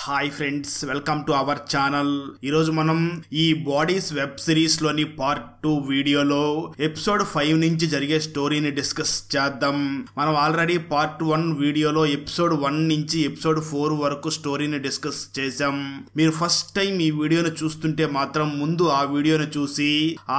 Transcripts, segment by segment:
Hi friends, welcome to our channel. ఈరోజు మనం ఈ బాడీస్ వెబ్ సిరీస్ లోని పార్ట్ 2 వీడియోలో ఎపిసోడ్ 5 నుంచి జరిగే స్టోరీని డిస్కస్ చేద్దాం. మనం ఆల్రెడీ పార్ట్ 1 వీడియోలో ఎపిసోడ్ 1 నుంచి ఎపిసోడ్ 4 వరకు స్టోరీని డిస్కస్ చేసాం. మీరు ఫస్ట్ టైం ఈ వీడియోను చూస్తుంటే మాత్రం ముందు ఆ వీడియోను చూసి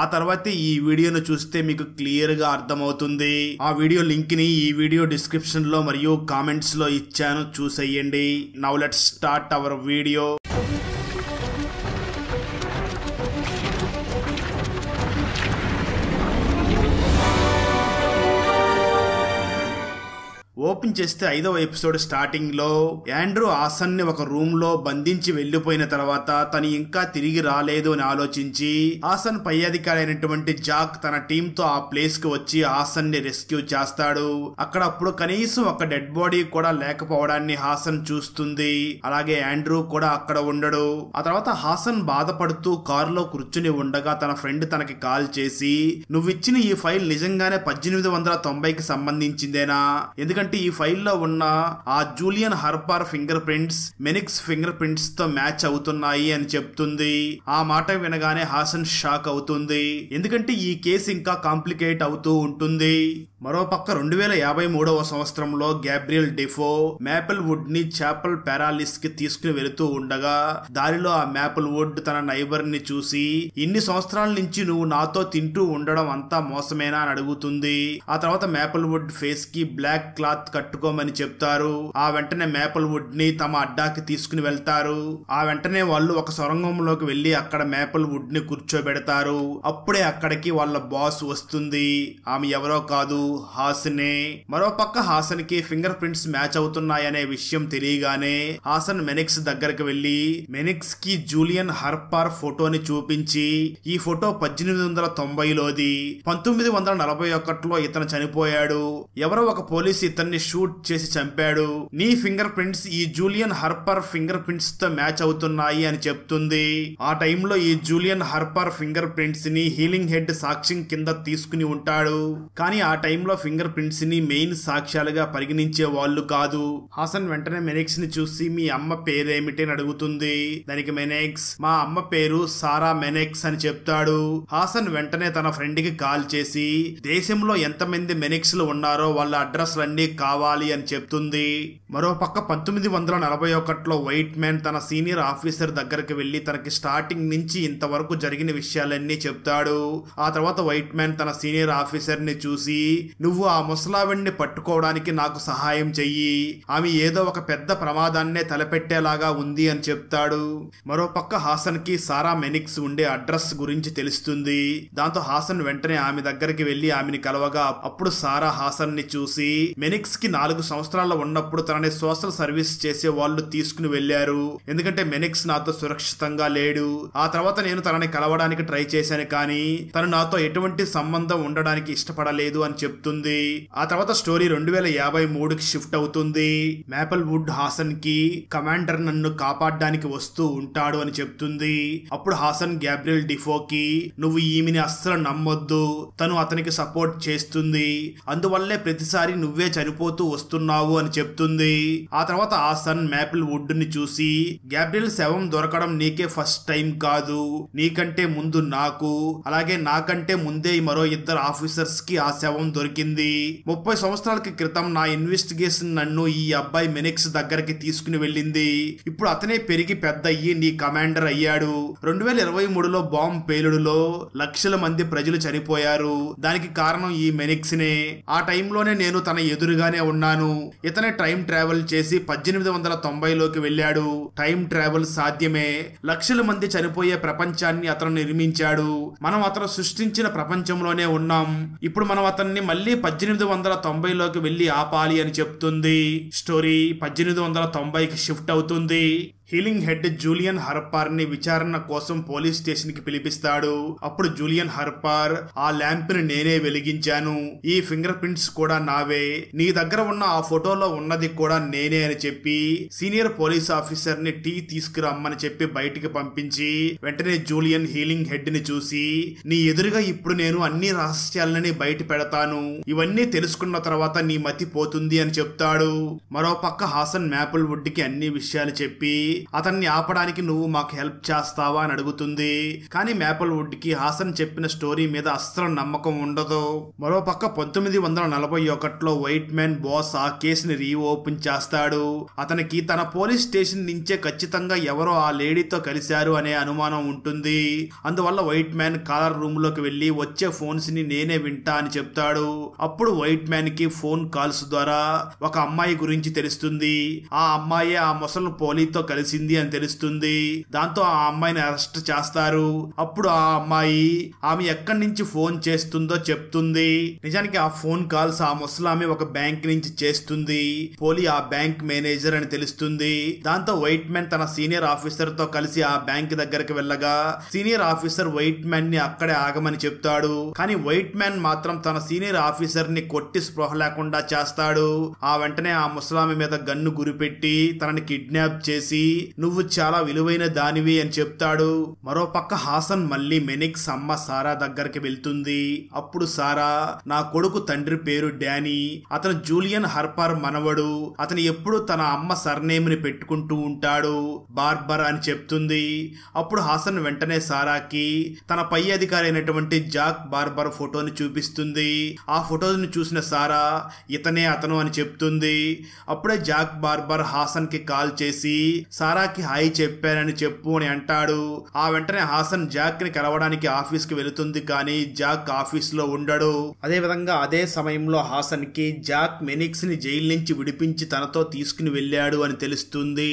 ఆ తర్వాత ఈ వీడియోను చూస్తే మీకు క్లియర్ గా అర్థమవుతుంది. ఆ వీడియో లింక్ ని ఈ వీడియో డిస్క్రిప్షన్ లో మరియు కామెంట్స్ లో ఇచ్చాను, చూసేయండి. Now let's start our video. Open చేస్తే 5వ ఎపిసోడ్ స్టార్టింగ్ లో యాండ్రూ ఆసన్ ని ఒక రూమ్ లో బంధించి వెళ్లిపోయిన తర్వాత తను ఇంకా తిరిగి రాలేదు అని ఆలోచించి ఆసన్ పై అధికారి అయినటువంటి జాక్ తన టీమ్ తో ఆ ప్లేస్ కి వచ్చి ఆసన్ ని రెస్క్యూ చేస్తాడు. అక్కడ అప్పుడు కనీసం ఒక డెడ్ బాడీ కూడా లేకపోవడాన్ని హాసన్ చూస్తుంది. అలాగే యాండ్రూ కూడా అక్కడ ఉండడు. ఆ తర్వాత హాసన్ బాధపడుతూ కారులో కూర్చుని ఉండగా తన ఫ్రెండ్ తనకి కాల్ చేసి, నువ్విచ్చిన ఈ ఫైల్ నిజంగానే 1890కి సంబంధించిందేనా? ఎందుకంటే ఈ ఫైల్లో ఉన్న ఆ జూలియన్ హర్పర్ ఫింగర్ ప్రింట్స్ మెనిక్స్ ఫింగర్ ప్రింట్స్ తో మ్యాచ్ అవుతున్నాయి అని చెప్తుంది. ఆ మాట వినగానే హాసన్ షాక్ అవుతుంది. ఎందుకంటే ఈ కేసు ఇంకా కాంప్లికేట్ అవుతూ ఉంటుంది. మరోపక్క 2053వ సంవత్సరంలో గ్యాబ్రియల్ డెఫో మేపల్ వుడ్ ని చాపల్ పారాలిస్ కి తీసుకుని వెళుతూ ఉండగా దారిలో ఆ మేపల్ వుడ్ తన నైబర్ ని చూసి, ఇన్ని సంవత్సరాల నుంచి నువ్వు నాతో తింటూ ఉండడం అంతా మోసమేనా అని అడుగుతుంది. ఆ తర్వాత మేపల్ వుడ్ ఫేస్ కి బ్లాక్ క్లాత్ కట్టుకోమని చెప్తారు. ఆ వెంటనే మేపల్ వుడ్ ని తమ అడ్డాకి తీసుకుని వెళ్తారు. ఆ వెంటనే వాళ్ళు ఒక సొరంగంలోకి వెళ్లి అక్కడ మేపల్ వుడ్ ని కూర్చోబెడతారు. అప్పుడే అక్కడికి వాళ్ళ బాస్ వస్తుంది. ఆమె ఎవరో కాదు, హాసనే. మరోపక్క హాసన్ కి ఫింగర్ ప్రింట్స్ మ్యాచ్ అవుతున్నాయనే విషయం తెలియగానే హాసన్ మెనిక్స్ దగ్గరికి వెళ్లి మెనిక్స్ కి జూలియన్ హర్పర్ ఫోటోని చూపించి, ఈ ఫోటో 1890లోది, 1941లో ఇతను చనిపోయాడు. ఎవరో ఒక పోలీసు ఇతన్ని షూట్ చేసి చంపాడు. నీ ఫింగర్ ప్రింట్స్ ఈ జూలియన్ హర్పర్ ఫింగర్ ప్రింట్స్ తో మ్యాచ్ అవుతున్నాయి అని చెప్తుంది. ఆ టైంలో ఈ జూలియన్ హర్పర్ ఫింగర్ ప్రింట్స్ ని హీలింగ్ హెడ్ సాక్ష్యం కింద తీసుకుని ఉంటాడు. కానీ ఆ టైంలో ఫింగర్ ప్రింట్స్ ని మెయిన్ సాక్ష్యాలుగా పరిగణించే వాళ్ళు కాదు. హాసన్ వెంటనే మెనిక్స్ ని చూసి, మీ అమ్మ పేరేమిటి అని అడుగుతుంది. దానికి మెనిక్స్, మా అమ్మ పేరు సారా మెనిక్స్ అని చెప్తాడు. హాసన్ వెంటనే తన ఫ్రెండ్ కి కాల్ చేసి, దేశంలో ఎంతమంది మెనిక్స్ లు ఉన్నారో వాళ్ళ అడ్రస్ లన్నీ కావాలి అని చెప్తుంది. మరోపక్క 1941లో వైట్ మ్యాన్ తన సీనియర్ ఆఫీసర్ దగ్గరికి వెళ్లి తనకి స్టార్టింగ్ నుంచి ఇంతవరకు జరిగిన విషయాలన్నీ చెప్తాడు. ఆ తర్వాత వైట్ మ్యాన్ తన సీనియర్ ఆఫీసర్ ని చూసి, నువ్వు ఆ ముసలావిడ్ని పట్టుకోవడానికి నాకు సహాయం చెయ్యి, ఆమె ఏదో ఒక పెద్ద ప్రమాదాన్నే తలపెట్టేలాగా ఉంది అని చెప్తాడు. మరోపక్క హాసన్ కి సారా మెనిక్స్ ఉండే అడ్రస్ గురించి తెలుస్తుంది. దాంతో హాసన్ వెంటనే ఆమె దగ్గరికి వెళ్లి ఆమెని కలవగా అప్పుడు సారా హాసన్ ని చూసి, మెనిక్స్ కి 4 సంవత్సరాల్లో ఉన్నప్పుడు తనని సోషల్ సర్వీస్ చేసే వాళ్ళు తీసుకుని వెళ్లారు. ఎందుకంటే మెనిక్స్ నాతో సురక్షితంగా లేడు. ఆ తర్వాత నేను తనని కలవడానికి ట్రై చేశాను, కానీ తను నాతో ఎటువంటి సంబంధం ఉండడానికి ఇష్టపడలేదు అని చెప్తుంది. ఆ తర్వాత స్టోరీ 2053కి షిఫ్ట్ అవుతుంది. మేపల్ వుడ్ హాసన్ కి, కమాండర్ నన్ను కాపాడడానికి వస్తూ ఉంటాడు అని చెప్తుంది. అప్పుడు హాసన్ గ్యాబ్రియల్ డిఫోకి, నువ్వు ఈమెని అస్సలు నమ్మొద్దు, తను అతనికి సపోర్ట్ చేస్తుంది, అందువల్లే ప్రతిసారి నువ్వే చనిపోతూ వస్తున్నావు అని చెప్తుంది. ఆ తర్వాత హాసన్ మేపల్ వుడ్ ని చూసి, గ్యాబ్రియల్ శవం దొరకడం నీకే ఫస్ట్ టైం కాదు, నీకంటే ముందు నాకు, అలాగే నాకంటే ముందే మరో 2 ఆఫీసర్స్ కి ఆ శవం దొరికింది. 30 సంవత్సరాల క్రితం నా ఇన్వెస్టిగేషన్ నన్ను ఈ అబ్బాయి మెనిక్స్ దగ్గరికి తీసుకుని వెళ్ళింది. ఇప్పుడు అతనే పెరిగి పెద్ద అయ్యి నీ కమాండర్ అయ్యాడు. 2023లో బాంబ్ పేలుడులో లక్షల మంది ప్రజలు చనిపోయారు. దానికి కారణం ఈ మెనిక్స్ నే. ఆ టైంలోనే నేను తన ఎదురుగానే ఉన్నాను. ఇతనే టైం ట్రావెల్ చేసి 1890లోకి వెళ్ళాడు. టైం ట్రావెల్ సాధ్యమే. లక్షల మంది చనిపోయే ప్రపంచాన్ని అతను నిర్మించాడు. మనం అతను సృష్టించిన ప్రపంచంలోనే ఉన్నాం. ఇప్పుడు మనం అతన్ని మళ్ళీ 1890లోకి వెళ్లి ఆపాలి అని చెప్తుంది. స్టోరీ 1890కి షిఫ్ట్ అవుతుంది. హీలింగ్ హెడ్ జూలియన్ హర్పర్ ని విచారణ కోసం పోలీస్ స్టేషన్ కి పిలిపిస్తాడు. అప్పుడు జూలియన్ హర్పర్, ఆ ల్యాంప్ ని నేనే వెలిగించాను, ఈ ఫింగర్ ప్రింట్స్ కూడా నావే, నీ దగ్గర ఉన్న ఆ ఫోటోలో ఉన్నది కూడా నేనే అని చెప్పి సీనియర్ పోలీస్ ఆఫీసర్ ని టీ తీసుకురమ్మని చెప్పి బయటికి పంపించి వెంటనే జూలియన్ హీలింగ్ హెడ్ ని చూసి, నీ ఎదురుగా ఇప్పుడు నేను అన్ని రహస్యాలని బయట పెడతాను, ఇవన్నీ తెలుసుకున్న తర్వాత నీ మతి పోతుంది అని చెప్తాడు. మరోపక్క హాసన్ మేపల్ వుడ్ కి అన్ని విషయాలు చెప్పి అతన్ని ఆపడానికి నువ్వు మాకు హెల్ప్ చేస్తావా అని అడుగుతుంది. కానీ మేపల్ వుడ్ కి హాసన్ చెప్పిన స్టోరీ మీద అస్సలు నమ్మకం ఉండదు. మరోపక్క 1941లో వైట్ మ్యాన్ బాస్ ఆ కేసుని రీఓపెన్ చేస్తాడు. అతనికి తన పోలీస్ స్టేషన్ నుంచే ఖచ్చితంగా ఎవరో ఆ లేడీతో కలిశారు అనే అనుమానం ఉంటుంది. అందువల్ల వైట్ మ్యాన్ కాలర్ రూమ్ లోకి వెళ్లి వచ్చే ఫోన్స్ ని నేనే వింటా అని చెప్తాడు. అప్పుడు వైట్ మ్యాన్ కి ఫోన్ కాల్స్ ద్వారా ఒక అమ్మాయి గురించి తెలుస్తుంది. ఆ అమ్మాయి ఆ ముసలి పోలీతో కలిసింది అని తెలుస్తుంది. దాంతో ఆ అమ్మాయిని అరెస్ట్ చేస్తారు. అప్పుడు ఆ అమ్మాయి ఆమె ఎక్కడి నుంచి ఫోన్ చేస్తుందో చెప్తుంది. నిజానికి ఆ ఫోన్ కాల్స్ ఆ ముసలామె ఒక బ్యాంక్ నుంచి చేస్తుంది. పోలీ ఆ బ్యాంక్ మేనేజర్ అని తెలుస్తుంది. దాంతో వైట్ మ్యాన్ తన సీనియర్ ఆఫీసర్ తో కలిసి ఆ బ్యాంక్ దగ్గరికి వెళ్ళగా సీనియర్ ఆఫీసర్ వైట్ మ్యాన్ ని అక్కడే ఆగమని చెప్తాడు. కానీ వైట్ మ్యాన్ మాత్రం తన సీనియర్ ఆఫీసర్ ని కొట్టి స్పృహ లేకుండా చేస్తాడు. ఆ వెంటనే ఆ ముసలామె మీద గన్ను గురిపెట్టి తనని కిడ్నాప్ చేసి నువ్వు చాలా విలువైన దానివి అని చెప్తాడు. మరోపక్క హాసన్ మళ్ళీ మెనిక్స్ అమ్మ సారా దగ్గరికి వెళ్తుంది. అప్పుడు సారా, నా కొడుకు తండ్రి పేరు డానీ, అతను జూలియన్ హార్పర్ మనవడు, అతను ఎప్పుడు తన అమ్మ సర్నేమ్ ని పెట్టుకుంటూ ఉంటాడు, బార్బర్ అని చెప్తుంది. అప్పుడు హాసన్ వెంటనే సారాకి తన పై అధికారి అయినటువంటి జాక్ బార్బర్ ఫోటోని చూపిస్తుంది. ఆ ఫోటోని చూసిన సారా ఇతనే అతను అని చెప్తుంది. అప్పుడే జాక్ బార్బర్ హాసన్ కి కాల్ చేసి సారాకి హాయ్ చెప్పానని చెప్పు అని అంటాడు. ఆ వెంటనే హాసన్ జాక్ ని కలవడానికి ఆఫీస్ కి వెళుతుంది. కానీ జాక్ ఆఫీస్ లో ఉండడు. అదే విధంగా అదే సమయంలో హాసన్ కి జాక్ మెనిక్స్ ని జైలు నుంచి విడిపించి తనతో తీసుకుని వెళ్ళాడు అని తెలుస్తుంది.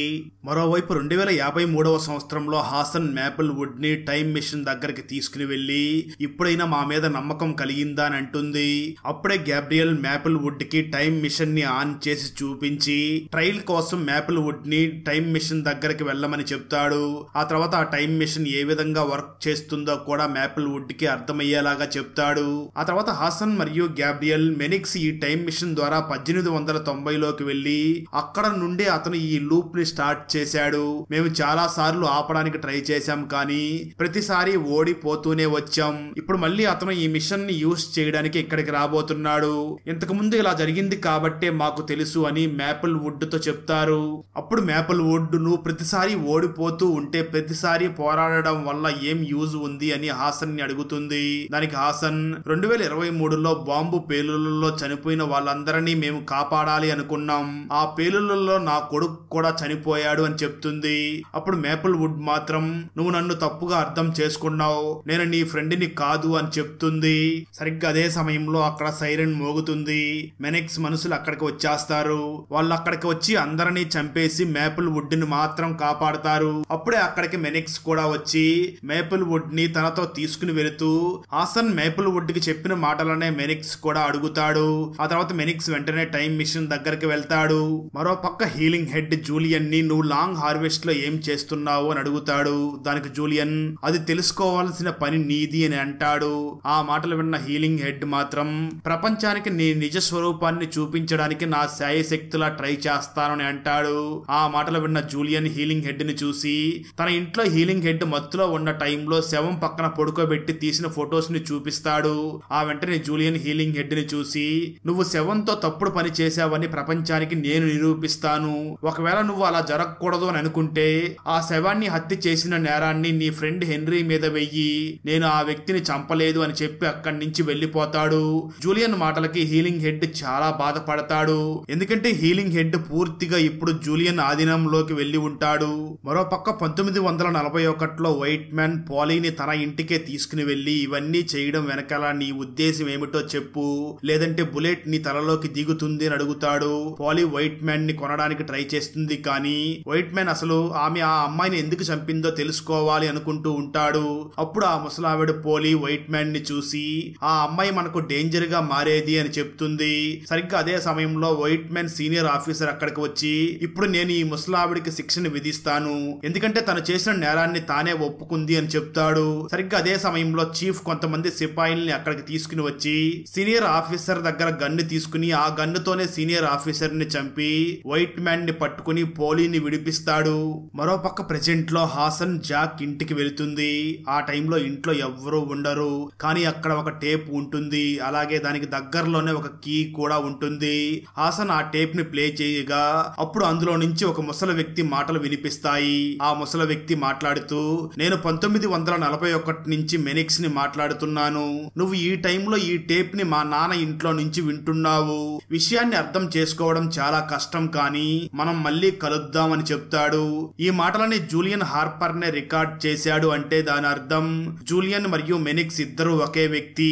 మరోవైపు 2053వ సంవత్సరంలో హాసన్ మేపల్ వుడ్ ని టైం మిషన్ దగ్గరికి తీసుకుని వెళ్లి ఇప్పుడైనా మా మీద నమ్మకం కలిగిందా అని అంటుంది. అప్పుడే గ్యాబ్రియల్ మేపల్ వుడ్ కి టైం మిషన్ ని ఆన్ చేసి చూపించి ట్రయల్ కోసం మేపల్ వుడ్ ని టైం మిషన్ దగ్గరికి వెళ్ళమని చెప్తాడు. ఆ తర్వాత ఆ టైం మిషన్ ఏ విధంగా వర్క్ చేస్తుందో కూడా మేపల్ వుడ్ కి అర్థమయ్యేలాగా చెప్తాడు. ఆ తర్వాత హాసన్ మరియు గ్యాబ్రియల్ మెనిక్స్ ఈ టైం మిషన్ ద్వారా 1890లోకి వెళ్లి అక్కడ నుండి అతను ఈ లూప్ ని స్టార్ట్ చేశాడు. మేము చాలా సార్లు ఆపడానికి ట్రై చేశాం కానీ ప్రతిసారి ఓడిపోతూనే వచ్చాం. ఇప్పుడు మళ్ళీ అతను ఈ మిషన్ ని యూజ్ చేయడానికి ఇక్కడికి రాబోతున్నాడు. ఇంతకు ముందు ఇలా జరిగింది కాబట్టే మాకు తెలుసు అని మేపల్ వుడ్ తో చెప్తారు. అప్పుడు మేపల్ వుడ్, నువ్వు ప్రతిసారి ఓడిపోతూ ఉంటే ప్రతిసారి పోరాడడం వల్ల ఏం యూజ్ ఉంది అని హాసన్ ని అడుగుతుంది. దానికి హాసన్ 2023లో బాంబు పేలుళ్లలో చనిపోయిన వాళ్ళందరినీ మేము కాపాడాలి అనుకున్నాం. ఆ పేలుళ్లలో నా కొడుకు కూడా చనిపోయాడు అని చెప్తుంది. అప్పుడు మేపల్ వుడ్ మాత్రం నువ్వు నన్ను తప్పుగా అర్థం చేసుకున్నావు, నేను నీ ఫ్రెండ్ ని కాదు అని చెప్తుంది. సరిగ్గా అదే సమయంలో అక్కడ సైరన్ మోగుతుంది. మెనిక్స్ మనుషులు అక్కడికి వచ్చేస్తారు. వాళ్ళు అక్కడికి వచ్చి అందరినీ చంపేసి మేపల్ వుడ్ ని మాత్రం కాపాడతారు. అప్పుడే అక్కడికి మెనిక్స్ కూడా వచ్చి మేపల్ వుడ్ ని తనతో తీసుకుని వెళుతూ హాసన్ మేపల్ వుడ్ కి చెప్పిన మాటలనే మెనిక్స్ కూడా అడుగుతాడు. ఆ తర్వాత మెనిక్స్ వెంటనే టైం మిషన్ దగ్గరికి వెళ్తాడు. మరో పక్క హీలింగ్ హెడ్ జూలియన్ ని నువ్వు లాంగ్ హార్వెస్ట్ లో ఏం చేస్తున్నావు అని అడుగుతాడు. దానికి జూలియన్, అది తెలుసుకోవాల్సిన పని నీది అని అంటాడు. ఆ మాటలు విన్న హీలింగ్ హెడ్ మాత్రం ప్రపంచానికి నీ నిజ స్వరూపాన్ని చూపించడానికి నా శాయశక్తులా ట్రై చేస్తానని అంటాడు. ఆ మాటలు విన్న జూలియన్ హీలింగ్ హెడ్ ని చూసి తన ఇంట్లో హీలింగ్ హెడ్ మత్తులో ఉన్న టైంలో శవం పక్కన పడుకోబెట్టి తీసిన ఫొటోస్ ని చూపిస్తాడు. ఆ వెంటనే జూలియన్ హీలింగ్ హెడ్ ని చూసి నువ్వు శవంతో తప్పుడు పని చేశావని ప్రపంచానికి నేను నిరూపిస్తాను. ఒకవేళ నువ్వు అలా జరగకూడదు అని అనుకుంటే ఆ శవాన్ని హత్య చేసిన నేరాన్ని నీ ఫ్రెండ్ హెన్రీ మీద వెయ్యి, నేను ఆ వ్యక్తిని చంపలేదు అని చెప్పి అక్కడి నుంచి వెళ్లిపోతాడు. జూలియన్ మాటలకి హీలింగ్ హెడ్ చాలా బాధపడతాడు. ఎందుకంటే హీలింగ్ హెడ్ పూర్తిగా ఇప్పుడు జూలియన్ ఆధీనంలోకి వెళ్లి ఉంటాడు. మరోపక్క 1941లో వైట్ మ్యాన్ పాలీని తన ఇంటికే తీసుకుని వెళ్లి ఇవన్నీ చేయడం వెనకాల నీ ఉద్దేశం ఏమిటో చెప్పు, లేదంటే బుల్లెట్ నీ తలలోకి దిగుతుంది అని అడుగుతాడు. పాలీ వైట్ మ్యాన్ ని కొనడానికి ట్రై చేస్తుంది. కానీ వైట్ మ్యాన్ అసలు ఆమె ఆ అమ్మాయిని ఎందుకు చంపిందో తెలుసుకోవాలి అనుకుంటూ ఉంటాడు. అప్పుడు ఆ ముసలావిడ పోలీ వైట్ మ్యాన్ ని చూసి ఆ అమ్మాయి మనకు డేంజర్ గా మారేది అని చెప్తుంది. సరిగ్గా అదే సమయంలో వైట్ మ్యాన్ సీనియర్ ఆఫీసర్ అక్కడికి వచ్చి ఇప్పుడు నేను ఈ ముసలావిడికి శిక్షను విధిస్తాను, ఎందుకంటే తను చేసిన నేరాన్ని తానే ఒప్పుకుంది అని చెప్తాడు. సరిగ్గా అదే సమయంలో చీఫ్ కొంతమంది సిపాయిల్ని అక్కడికి తీసుకుని వచ్చి సీనియర్ ఆఫీసర్ దగ్గర గన్ను తీసుకుని ఆ గన్నుతోనే సీనియర్ ఆఫీసర్ ని చంపి వైట్ మ్యాన్ ని పట్టుకుని పోలీని విడిపిస్తాడు. మరోపక్క ప్రెజెంట్ లో హాసన్ జాక్ ఇంటికి వెళుతుంది. ఆ టైంలో ఇంట్లో ఎవ్వరూ ఉండరు. కానీ అక్కడ ఒక టేప్ ఉంటుంది. అలాగే దానికి దగ్గరలోనే ఒక కీ కూడా ఉంటుంది. హాసన్ ఆ టేప్ ని ప్లే చేయగా అప్పుడు అందులో నుంచి ఒక ముసలి వ్యక్తి మాటలు వినిపిస్తాయి. ఆ ముసలి వ్యక్తి మాట్లాడుతూ, నేను 1941 నుంచి మెనిక్స్ ని మాట్లాడుతున్నాను. నువ్వు ఈ టైంలో ఈ టేప్ ని మా నాన్న ఇంట్లో నుంచి వింటున్నావు. విషయాన్ని అర్థం చేసుకోవడం చాలా కష్టం, కానీ మనం మళ్ళీ కలుద్దామని చెప్తాడు. ఈ మాటలని జూలియన్ హార్పర్ నే రికార్డ్ చేశాడు అంటే దాని అర్థం జూలియన్ మరియు మెనిక్స్ ఇద్దరు ఒకే వ్యక్తి.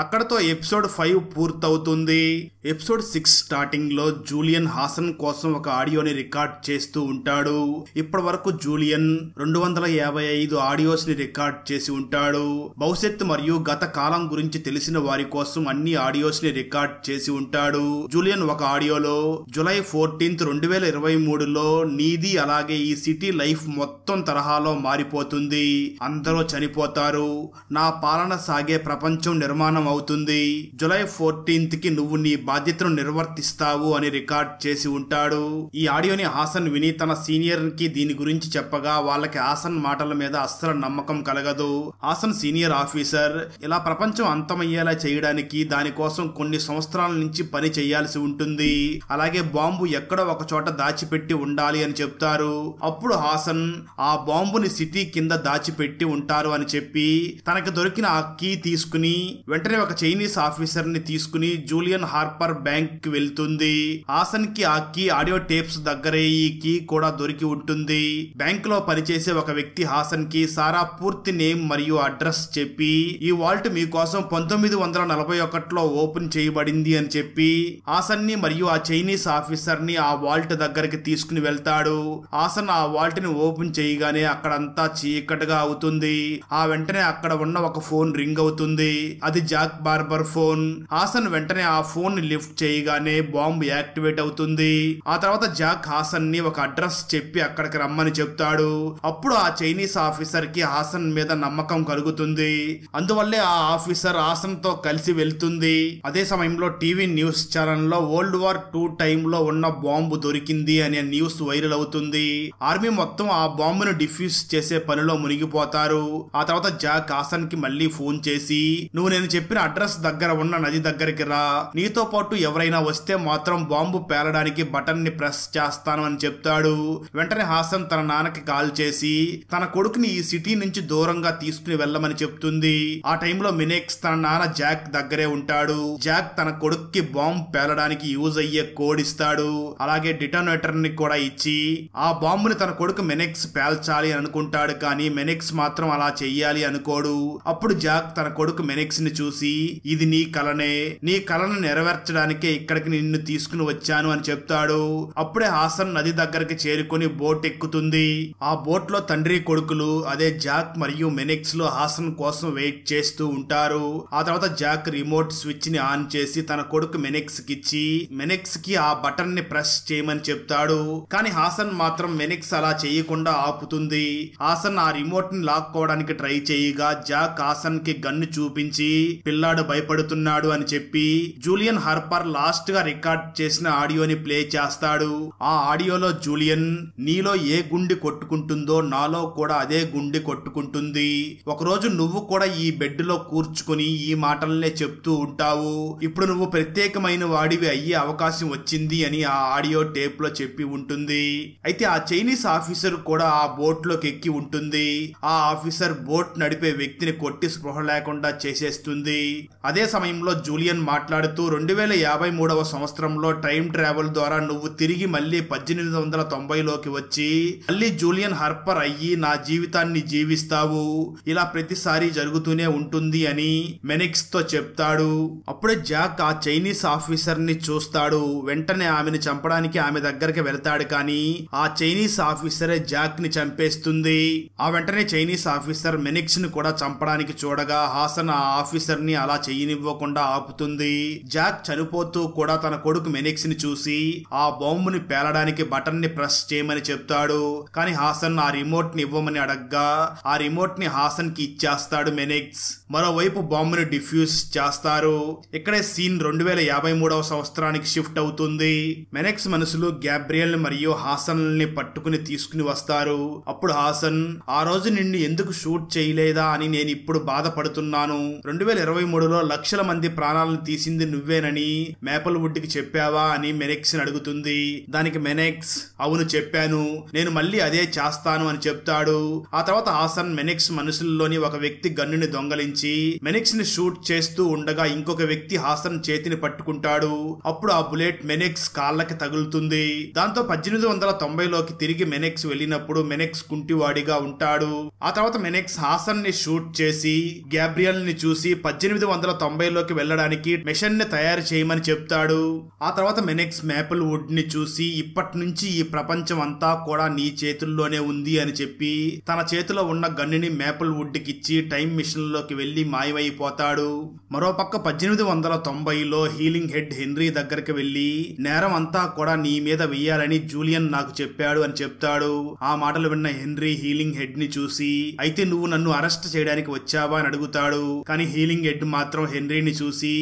అక్కడతో ఎపిసోడ్ 5 పూర్తవుతుంది. ఎపిసోడ్ 6 స్టార్టింగ్ లో జూలియన్ హాసన్ కోసం ఒక ఆడియోని రికార్డ్ చేస్తూ ఉంటాడు. ఇప్పటి వరకు జూలియన్ 255 ఆడియోస్ ని రికార్డ్ చేసి ఉంటాడు. భవిష్యత్తు మరియు గత కాలం గురించి తెలిసిన వారి కోసం అన్ని ఆడియోస్ ని రికార్డ్ చేసి ఉంటాడు. జూలియన్ ఒక ఆడియోలో జూలై 14, 2023లో నీది అలాగే ఈ సిటీ లైఫ్ మొత్తం తరహాలో మారిపోతుంది. అందరూ చనిపోతారు. నా పాలన సాగే ప్రపంచం నిర్మాణం అవుతుంది. జూలై 14 కి నువ్వు నీ బాధ్యతను నిర్వర్తిస్తావు అని రికార్డ్ చేసి ఉంటాడు. ఈ ఆడియోని హాసన్ విని తన సీనియర్ కి దీని గురించి చెప్పగా వాళ్ళకి హాసన్ మాటల మీద అస్సలు నమ్మకం కలగదు. హాసన్ సీనియర్ ఆఫీసర్ ఇలా ప్రపంచం అంతమయ్యేలా చేయడానికి దానికోసం కొన్ని సంవత్సరాల నుంచి పని చేయాల్సి ఉంటుంది. అలాగే బాంబు ఎక్కడో ఒక చోట దాచిపెట్టి ఉండాలి అని చెప్తారు. అప్పుడు హాసన్ ఆ బాంబుని సిటీ కింద దాచిపెట్టి ఉంటారు అని చెప్పి తనకి దొరికిన ఆ కీ తీసుకుని వెంటనే ఒక చైనీస్ ఆఫీసర్ ని తీసుకుని జూలియన్ హార్పర్ బ్యాంక్ కి వెళ్తుంది. హాసన్ కి ఆ కీ ఆడియో టేప్స్ దగ్గరే ఈ కీ కూడా దొరికి ఉంటుంది. బ్యాంక్ లో పనిచేసే ఒక వ్యక్తి హాసన్ కి సారా పూర్తి నేమ్ మరియు అడ్రస్ చెప్పి ఈ వాల్ట్ మీకోసం 1941లో ఓపెన్ చేయబడింది అని చెప్పి హాసన్ ని మరియు ఆ చైనీస్ ఆఫీసర్ ని ఆ వాల్ట్ దగ్గరికి తీసుకుని వెళ్తాడు. హాసన్ ఆ వాల్ట్ ని ఓపెన్ చేయగానే అక్కడంతా చీకటిగా అవుతుంది. ఆ వెంటనే అక్కడ ఉన్న ఒక ఫోన్ రింగ్ అవుతుంది. అది జాక్ బార్బర్ ఫోన్. హాసన్ వెంటనే ఆ ఫోన్ ని లిఫ్ట్ చేయగానే బాంబ్ యాక్టివేట్ అవుతుంది. ఆ తర్వాత జాక్ హాసన్ ని ఒక అడ్రస్ చెప్పి అక్కడికి రమ్మని చెప్తాడు. అప్పుడు ఆ చైనీస్ ఆఫీసర్ కి హాసన్ మీద నమ్మకం కలుగుతుంది. అందువల్లే ఆ ఆఫీసర్ హాసన్ తో కలిసి వెళ్తుంది. అదే సమయంలో టీవీ న్యూస్ ఛానల్ లో వరల్డ్ వార్ 2 టైంలో ఉన్న బాంబు దొరికింది అనే న్యూస్ వైరల్ అవుతుంది. ఆర్మీ మొత్తం ఆ బాంబును డిఫ్యూజ్ చేసే పనిలో మునిగిపోతారు. ఆ తర్వాత జాక్ హాసన్ కి మళ్ళీ ఫోన్ చేసి నువ్వు నేను చెప్పిన అడ్రస్ దగ్గర ఉన్న నది దగ్గరికి రా, నీతో పాటు ఎవరైనా వస్తే మాత్రం బాంబు పేలడానికి బటన్ ని ప్రెస్ చేస్తాను అని చెప్తాడు. వెంటనే హాసన్ తన నాన్నకి కాల్ చేసి తన కొడుకుని ఈ సిటీ నుంచి దూరంగా తీసుకుని వెళ్ళమని చెప్తుంది. ఆ టైంలో మినెక్స్ తన నాన్న జాక్ దగ్గరే ఉంటాడు. జాక్ తన కొడుక్కి బాంబు పేలడానికి యూజ్ అయ్యే కోడ్ ఇస్తాడు. అలాగే డిటోనేటర్ ని కూడా ఇచ్చి ఆ బాంబుని తన కొడుకు మెనెక్స్ పేల్చాలి అనుకుంటాడు. కానీ మెనెక్స్ మాత్రం అలా చెయ్యాలి అనుకోడు. అప్పుడు జాక్ తన కొడుకు మెనెక్స్ ని చూసి ఇది నీ కలనే, నీ కలను నెరవేర్చడానికే ఇక్కడికి నిన్ను తీసుకుని వచ్చాను అని చెప్తాడు. అప్పుడే హాసన్ నది దగ్గరికి చేరుకుని బోట్ ఎక్కుతుంది. ఆ బోట్ లో తండ్రి కొడుకులు అదే జాక్ మరియు మెనెక్స్ లో హాసన్ కోసం వెయిట్ చేస్తూ ఉంటారు. ఆ తర్వాత జాక్ రిమోట్ స్విచ్ ని ఆన్ చేసి తన కొడుకు మెనెక్స్ కి ఇచ్చి మెనెక్స్ కి ఆ బటన్ ని ప్రెస్ చేయమని చెప్తాడు. కానీ హాసన్ మాత్రం మెనెక్స్ అలా చేయకుండా ఆపుతుంది. హాసన్ ఆ రిమోట్ ని లాక్కోవడానికి ట్రై చేయగా జాక్ హాసన్ కి గన్ను చూపించి పిల్లాడు భయపడుతున్నాడు అని చెప్పి జూలియన్ హార్పర్ లాస్ట్ గా రికార్డ్ చేసిన ఆడియోని ప్లే చేస్తాడు. ఆ ఆడియోలో జూలియన్ నీలో ఏ గుండె కొట్టుకుంటుందో నాలో కూడా అదే గుండె కొట్టుకుంటుంది. ఒకరోజు నువ్వు కూడా ఈ బెడ్ లో కూర్చుకుని ఈ మాటలనే చెప్తూ ఉంటావు. ఇప్పుడు నువ్వు ప్రత్యేకమైన వాడివి అయ్యే అవకాశం వచ్చింది అని ఆ ఆడియో టేప్ లో చెప్పి ఉంటుంది. అయితే ఆ చైనీస్ ఆఫీసర్ కూడా ఆ బోట్ లోకి ఎక్కి ఉంటుంది. ఆ ఆఫీసర్ బోట్ నడిపే వ్యక్తిని కొట్టి స్పృహ లేకుండా చేసేస్తుంది. అదే సమయంలో జూలియన్ మాట్లాడుతూ 2053వ సంవత్సరంలో టైం ట్రావెల్ ద్వారా నువ్వు తిరిగి మళ్ళీ 1890లోకి వచ్చి మళ్ళీ జూలియన్ హార్పర్ అయ్యి నా జీవితాన్ని జీవిస్తావు. ఇలా ప్రతిసారి జరుగుతూనే ఉంటుంది అని మెనెక్స్ తో చెప్తాడు. అప్పుడే జాక్ ఆ చైనీస్ ఆఫీసర్ ని చూస్తాడు. వెంటనే ఆమెను చంపడానికి ఆమె దగ్గరికి వెళ్తాడు. కానీ ఆ చైనీస్ ఆఫీసరే జాక్ ని చంపేస్తుంది. ఆ వెంటనే చైనీస్ ఆఫీసర్ మెనెక్స్ ని కూడా చంపడానికి చూడగా హాసన్ ఆ ఆఫీసర్ ని అలా చెయ్యనివ్వకుండా ఆపుతుంది. జాక్ చనిపోతూ కూడా తన కొడుకు మెనెక్స్ ని చూసి ఆ బాంబుని పేలడానికి బటన్ ని ప్రెస్ చేయమని చెప్తాడు. కానీ హాసన్ ఆ రిమోట్ ని ఇవ్వమని అడగ్గా ఆ రిమోట్ ని హాసన్ కి ఇచ్చేస్తాడు మెనెక్స్. మరోవైపు బాంబుని డిఫ్యూజ్ చేస్తారు. ఇక్కడే సీన్ 2053వ సంవత్సరానికి షిఫ్ట్ అవుతుంది. మెనెక్స్ మనుషులు గ్యాబ్రియల్ మరియు హాసన్ ని పట్టుకుని తీసుకుని వస్తారు. అప్పుడు హాసన్ ఆ రోజు నిన్ను ఎందుకు షూట్ చేయలేదా అని నేను ఇప్పుడు బాధపడుతున్నాను. 2023లో లక్షల మంది ప్రాణాలను తీసింది నువ్వేనని మేపల్ వుడ్ కి చెప్పావా అని మెనెక్స్ ని అడుగుతుంది. దానికి మెనెక్స్ అవును చెప్పాను, నేను మళ్ళీ అదే చేస్తాను అని చెప్తాడు. ఆ తర్వాత హాసన్ మెనిక్స్ మనుషుల్లోని ఒక వ్యక్తి గన్నుని దొంగలించి మెనిక్స్ ని షూట్ చేస్తూ ఉండగా ఇంకొక వ్యక్తి హాసన్ చేతిని పట్టుకుంటాడు. అప్పుడు ఆ బుల్లెట్ మెనిక్స్ కాళ్ళకి తగులుతుంది. దాంతో 1890లోకి తిరిగి మెనిక్స్ వెళ్ళినప్పుడు మెనిక్స్ కుంటివాడిగా ఉంటాడు. ఆ తర్వాత మెనిక్స్ హాసన్ ని షూట్ చేసి గ్యాబ్రియల్ ని చూసి 1890లోకి వెళ్ళడానికి మెషిన్ ని తయారు చేయమని చెప్తాడు. ఆ తర్వాత మెనిక్స్ మేపుల్ వుడ్ ని చూసి ఇప్పటి నుంచి ఈ ప్రపంచం అంతా కూడా నీ చేతుల్లోనే ఉంది అని చెప్పి తన చేతిలో ఉన్న గన్నుని మేపుల్ వుడ్ కి ఇచ్చి టైం మిషన్ లోకి వెళ్లి మాయమైపోతాడు. మరోపక్క 1890లో హీలింగ్ హెడ్ హెన్రీ దగ్గరికి వెళ్లి నేరం అంతా కూడా నీ మీద వెయ్యాలని జూలియన్ నాకు చెప్పాడు అని చెప్తాడు. ఆ మాటలు విన్న హెన్రీ హీలింగ్ హెడ్ ని చూసి అయితే నువ్వు నన్ను అరెస్ట్ చేయడానికి వచ్చావా అని అడుగుతాడు. కానీ హీలింగ్ హెడ్ మాత్రం హెన్రీని చూసి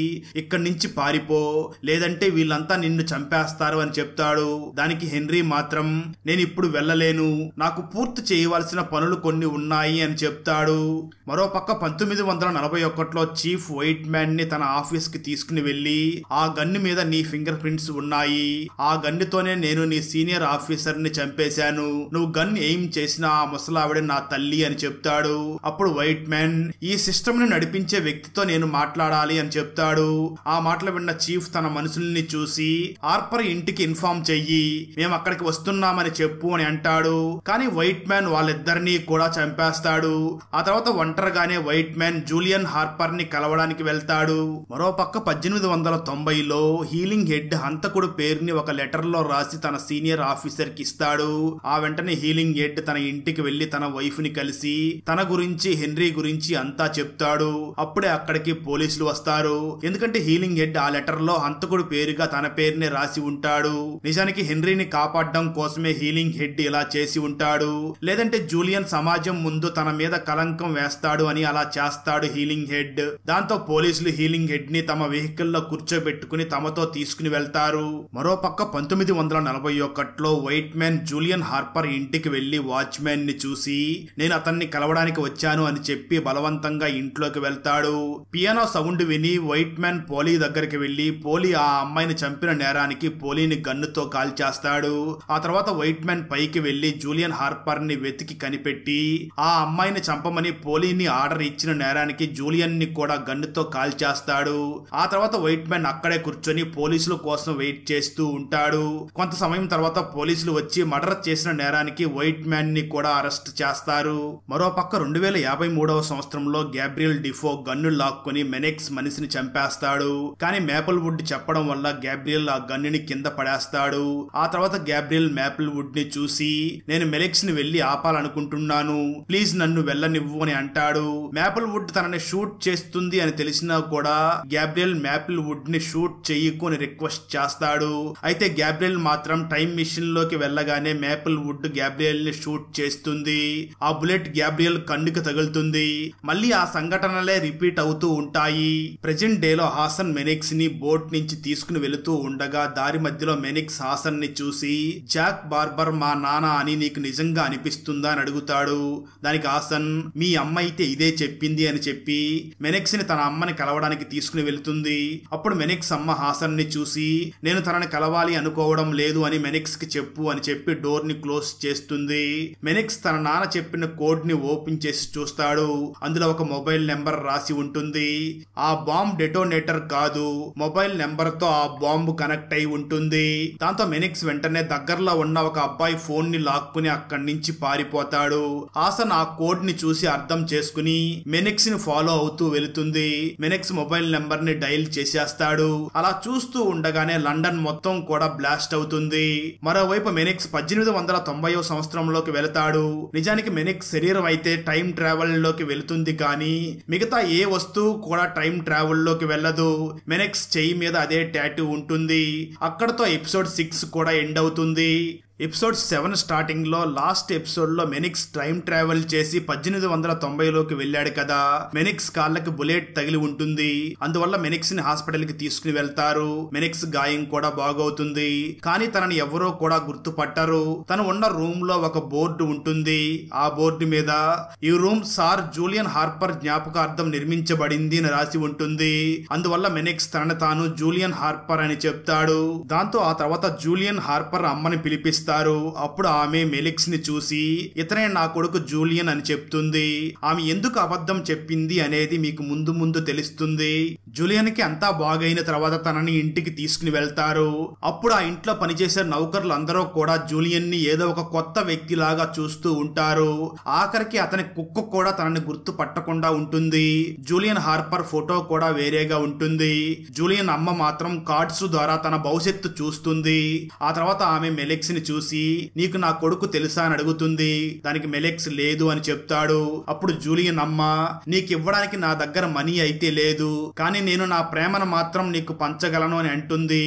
ఇక్కడి నుంచి పారిపో, లేదంటే వీళ్ళంతా నిన్ను చంపేస్తారు అని చెప్తాడు. దానికి హెన్రీ మాత్రం నేను ఇప్పుడు వెళ్ళలేను, నాకు పూర్తి చేయవలసిన పనులు కొన్ని ఉన్నాయి అని చెప్తాడు. మరోపక్క 1941లో చీఫ్ వైట్ మ్యాన్ ని తన ఆఫీస్ కి తీసుకుని వెళ్లి ఆ గన్ను మీద నీ ఫింగర్ ప్రింట్స్ ఉన్నాయి, ఆ గన్నుతోనే నేను నీ సీనియర్ ఆఫీసర్ ని చంపేశాను, నువ్వు గన్ ఎయిమ్ చేసిన ఆ ముసలావిడ నా తల్లి అని చెప్తాడు. అప్పుడు వైట్ మ్యాన్ ఈ సిస్టమ్ ని నడిపించే వ్యక్తితో నేను మాట్లాడాలి అని చెప్తాడు. ఆ మాటలు విన్న చీఫ్ తన మనుషుల్ని చూసి హార్పర్ ఇంటికి ఇన్ఫార్మ్ చెయ్యి, మేము అక్కడికి వస్తున్నామని చెప్పు అని అంటాడు. కానీ వైట్ మ్యాన్ వాళ్ళిద్దరినీ కూడా చంపేస్తాడు. ఆ తర్వాత ఒంటరిగానే వైట్ మ్యాన్ జూలియన్ హార్పర్ ని కలవడానికి వెళ్తాడు. మరోపక్క 1890లో హీలింగ్ హెడ్ హంతకుడు పేరుని ఒక లెటర్ లో రాసి తన సీనియర్ ఆఫీసర్ కి ఇస్తాడు. ఆ వెంటనే హీలింగ్ హెడ్ తన ఇంటికి వెళ్లి తన వైఫ్ ని కలిసి తన గురించి హెన్రీ గురించి అంతా చెప్తాడు. అప్పుడే అక్కడికి పోలీసులు వస్తారు. ఎందుకంటే హీలింగ్ హెడ్ ఆ లెటర్ లో హంతకుడు పేరుగా తన పేరునే రాసి ఉంటాడు. నిజానికి హెన్రీని కాపాడడం కోసమే హీలింగ్ హెడ్ ఇలా చేసి ఉంటాడు, లేదంటే జూలియన్ సమాజం ముందు తన మీద కలంకం వేస్తాడు అని అలా చేస్తాడు హీలింగ్ హెడ్. దాంతో పోలీసులు హీలింగ్ హెడ్ ని తమ వెహికల్ లో కూర్చోబెట్టుకుని తమతో తీసుకుని వెళ్తారు. మరోపక్క 1941లో వైట్ మ్యాన్ జూలియన్ హార్పర్ ఇంటికి వెళ్లి వాచ్మ్యాన్ ని చూసి నేను అతన్ని కలవడానికి వచ్చాను అని చెప్పి బలవంతంగా ఇంట్లోకి వెళ్తాడు. పియానో సౌండ్ విని వైట్ మ్యాన్ పోలీ దగ్గరికి వెళ్లి పోలీ ఆ అమ్మాయిని చంపిన నేరానికి పోలీని గన్నుతో కాల్చేస్తాడు. ఆ తర్వాత వైట్ మ్యాన్ పైకి వెళ్లి జూలియన్ హార్పర్ ని వెతికి కనిపెట్టి ఆ అమ్మాయిని చంపమని పోలీని ఆర్డర్ ఇచ్చిన నేరానికి జూలియన్ ని కూడా గన్నుతో కాల్చేస్తాడు. ఆ తర్వాత వైట్ మ్యాన్ అక్కడే కూర్చొని పోలీసుల కోసం వెయిట్ చేస్తూ ఉంటాడు. కొంత సమయం తర్వాత పోలీసులు వచ్చి మర్డర్ చేసిన నేరానికి వైట్ మ్యాన్ ని కూడా అరెస్ట్ చేస్తారు. మరోపక్క 2053వ సంవత్సరంలో గ్యాబ్రియల్ డిఫో గన్ను లాక్కొని మెనిక్స్ మనిషిని చంపేస్తాడు. కానీ మేపుల్ వుడ్ చెప్పడం వల్ల గ్యాబ్రియల్ ఆ గన్నుని కింద పడేస్తాడు. ఆ తర్వాత గ్యాబ్రియల్ మేపుల్ వుడ్ ని చూసి నేను మెనిక్స్ ని వెళ్లి ఆపాలనుకుంటున్నాను, ప్లీజ్ నన్ను వెళ్ళనివ్వు అని అంటాడు. మేపుల్ వుడ్ తనని షూట్ చేస్తుంది అని తెలిసినా కూడా గ్యాబ్రియల్ మేపుల్ వుడ్ ని షూట్ చెయ్యకు అని రిక్వెస్ట్ చేస్తాడు. అయితే గ్యాబ్రియల్ మాత్రం టైం మిషన్ లోకి వెళ్ళగానే మేపుల్ వుడ్ గ్యాబ్రియల్ ని షూట్ చేస్తుంది. ఆ బుల్లెట్ గ్యాబ్రియల్ కన్నుకి తగులుతుంది. మళ్ళీ ఆ సంఘటనలే రిపీట్ అవుతూ ఉంటాయి. ప్రెజెంట్ డేలో హాసన్ మెనిక్స్ ని బోట్ నుంచి తీసుకుని వెళుతూ ఉండగా దారి మధ్యలో మెనిక్స్ హాసన్ ని చూసి జాక్ బార్బర్ మా నాన్న అని నీకు నిజంగా అనిపిస్తుందా అని అడుగుతాడు. దానికి హాసన్ మీ అమ్మ అయితే ఇదే చెప్పింది అని చెప్పి మెనిక్స్ ని తన అమ్మని కలవడానికి తీసుకుని వెళుతుంది. అప్పుడు మెనిక్స్ అమ్మ హాసన్ ని చూసి నేను తనని కలవాలి అనుకోవడం లేదు అని మెనిక్స్ కి చెప్పు అని చెప్పి డోర్ ని క్లోజ్ చేస్తుంది. మెనిక్స్ తన నాన్న చెప్పిన కోడ్ ని ఓపెన్ చేసి చూస్తాడు. అందులో ఒక మొబైల్ నెంబర్ రాసి ఉంటుంది. ఆ బాంబ్ డెటోనేటర్ కాదు, మొబైల్ నెంబర్ తో ఆ బాంబు కనెక్ట్ అయి ఉంటుంది. దాంతో మెనిక్స్ వెంటనే దగ్గరలో ఉన్న ఒక అబ్బాయి ఫోన్ ని లాక్కుని అక్కడి నుంచి పారిపోతాడు. హాసన్ ఆ కోడ్ ని చూసి అర్థం చేసుకుని మెనిక్స్ ని ఫాలో అవుతూ వెళుతుంది. మెనిక్స్ మొబైల్ నెంబర్ ని డైల్ చేసేస్తాడు. అలా చూస్తూ ఉండగానే లండన్ మొత్తం కూడా బ్లాస్ట్ అవుతుంది. మరోవైపు మెనిక్స్ 1890వ సంవత్సరంలోకి వెళతాడు. నిజానికి మెనిక్స్ శరీరం అయితే టైం ట్రావెల్ లోకి వెళుతుంది, కానీ మిగతా ఏ వస్తువు కూడా టైం ట్రావెల్ లోకి వెళ్ళదు. మెనిక్స్ చెయ్యి మీద అదే టాటూ ఉంటుంది. అక్కడతో ఎపిసోడ్ 6 కూడా ఎండ్ అవుతుంది. ఎపిసోడ్ 7 స్టార్టింగ్ లో లాస్ట్ ఎపిసోడ్ లో మెనిక్స్ టైం ట్రావెల్ చేసి 1890లోకి వెళ్ళాడు కదా. మెనిక్స్ కాళ్ళకి బుల్లెట్ తగిలి ఉంటుంది. అందువల్ల మెనిక్స్ ని హాస్పిటల్ కి తీసుకుని వెళ్తారు. మెనిక్స్ గాయం కూడా బాగవుతుంది. కానీ తనని ఎవరో కూడా గుర్తుపట్టరు. తను ఉన్న రూమ్ లో ఒక బోర్డు ఉంటుంది. ఆ బోర్డు మీద ఈ రూమ్ సార్ జూలియన్ హార్పర్ జ్ఞాపకార్థం నిర్మించబడింది అని రాసి ఉంటుంది. అందువల్ల మెనిక్స్ తనని తాను జూలియన్ హార్పర్ అని చెప్తాడు. దాంతో ఆ తర్వాత జూలియన్ హార్పర్ అమ్మని పిలిపిస్తాడు. పిలుస్తారు. అప్పుడు ఆమె మెలిక్స్ ని చూసి ఇతనే నా కొడుకు జూలియన్ అని చెప్తుంది. ఆమె ఎందుకు అబద్ధం చెప్పింది అనేది మీకు ముందు ముందు తెలుస్తుంది. జూలియన్ కి అంతా బాగైన తర్వాత తనని ఇంటికి తీసుకుని వెళ్తారు. అప్పుడు ఆ ఇంట్లో పనిచేసే నౌకర్లు అందరూ కూడా జూలియన్ ని ఏదో ఒక కొత్త వ్యక్తి లాగా చూస్తూ ఉంటారు. ఆఖరికి అతని కుక్క కూడా తనని గుర్తు పట్టకుండా ఉంటుంది. జూలియన్ హార్పర్ ఫోటో కూడా వేరేగా ఉంటుంది. జూలియన్ అమ్మ మాత్రం కార్డ్స్ ద్వారా తన భవిష్యత్తు చూస్తుంది. ఆ తర్వాత ఆమె మెలెక్స్ ని చూసి నీకు నా కొడుకు తెలుసా అని అడుగుతుంది. దానికి మెలెక్స్ లేదు అని చెప్తాడు. అప్పుడు జూలియన్ అమ్మ నీకు ఇవ్వడానికి నా దగ్గర మనీ అయితే లేదు, కానీ నేను నా ప్రేమను మాత్రం నీకు పంచగలను అని అంటుంది.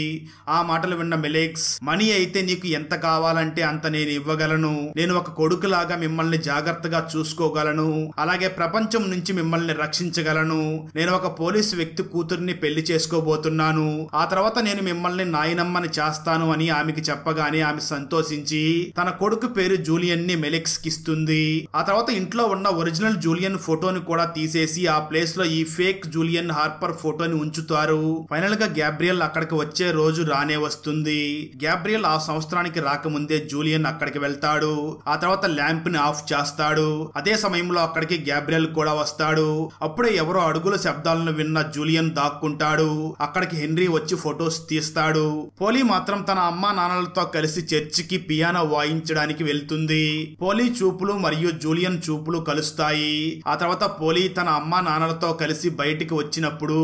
ఆ మాటలు విన్న మెలెక్స్ మనీ అయితే నీకు ఎంత కావాలంటే అంత నేను ఇవ్వగలను. నేను ఒక కొడుకులాగా మిమ్మల్ని జాగ్రత్తగా చూసుకోగలను, అలాగే ప్రపంచం నుంచి మిమ్మల్ని రక్షించగలను. నేను ఒక పోలీసు వ్యక్తి కూతుర్ని పెళ్లి చేసుకోబోతున్నాను. ఆ తర్వాత నేను మిమ్మల్ని నాయనమ్మని చేస్తాను అని ఆమెకి చెప్పగానే ఆమె సంతోషించి తన కొడుకు పేరు జూలియన్ ని మెలెక్స్ కి ఇస్తుంది. ఆ తర్వాత ఇంట్లో ఉన్న ఒరిజినల్ జూలియన్ ఫోటోని కూడా తీసేసి ఆ ప్లేస్ లో ఈ ఫేక్ జూలియన్ హార్పర్ ఫోటోని ఉంచుతారు. ఫైనల్ గా గ్యాబ్రియల్ అక్కడికి వచ్చే రోజు రానే వస్తుంది. గ్యాబ్రియల్ ఆ సంవత్సరానికి రాకముందే జూలియన్ అక్కడికి వెళ్తాడు. ఆ తర్వాత ల్యాంప్ ని ఆఫ్ చేస్తాడు. అదే సమయంలో అక్కడికి గ్యాబ్రియల్ కూడా వస్తాడు. అప్పుడే ఎవరో అడుగుల శబ్దాలను విన్న జూలియన్ దాక్కుంటాడు. అక్కడికి హెన్రీ వచ్చి ఫొటోస్ తీస్తాడు. పోలీ మాత్రం తన అమ్మా నాన్నలతో కలిసి చర్చికి పియానో వాయించడానికి వెళ్తుంది. పోలీ చూపులు మరియు జూలియన్ చూపులు కలుస్తాయి. ఆ తర్వాత పోలీ తన అమ్మా నాన్నలతో కలిసి బయటికి వచ్చినప్పుడు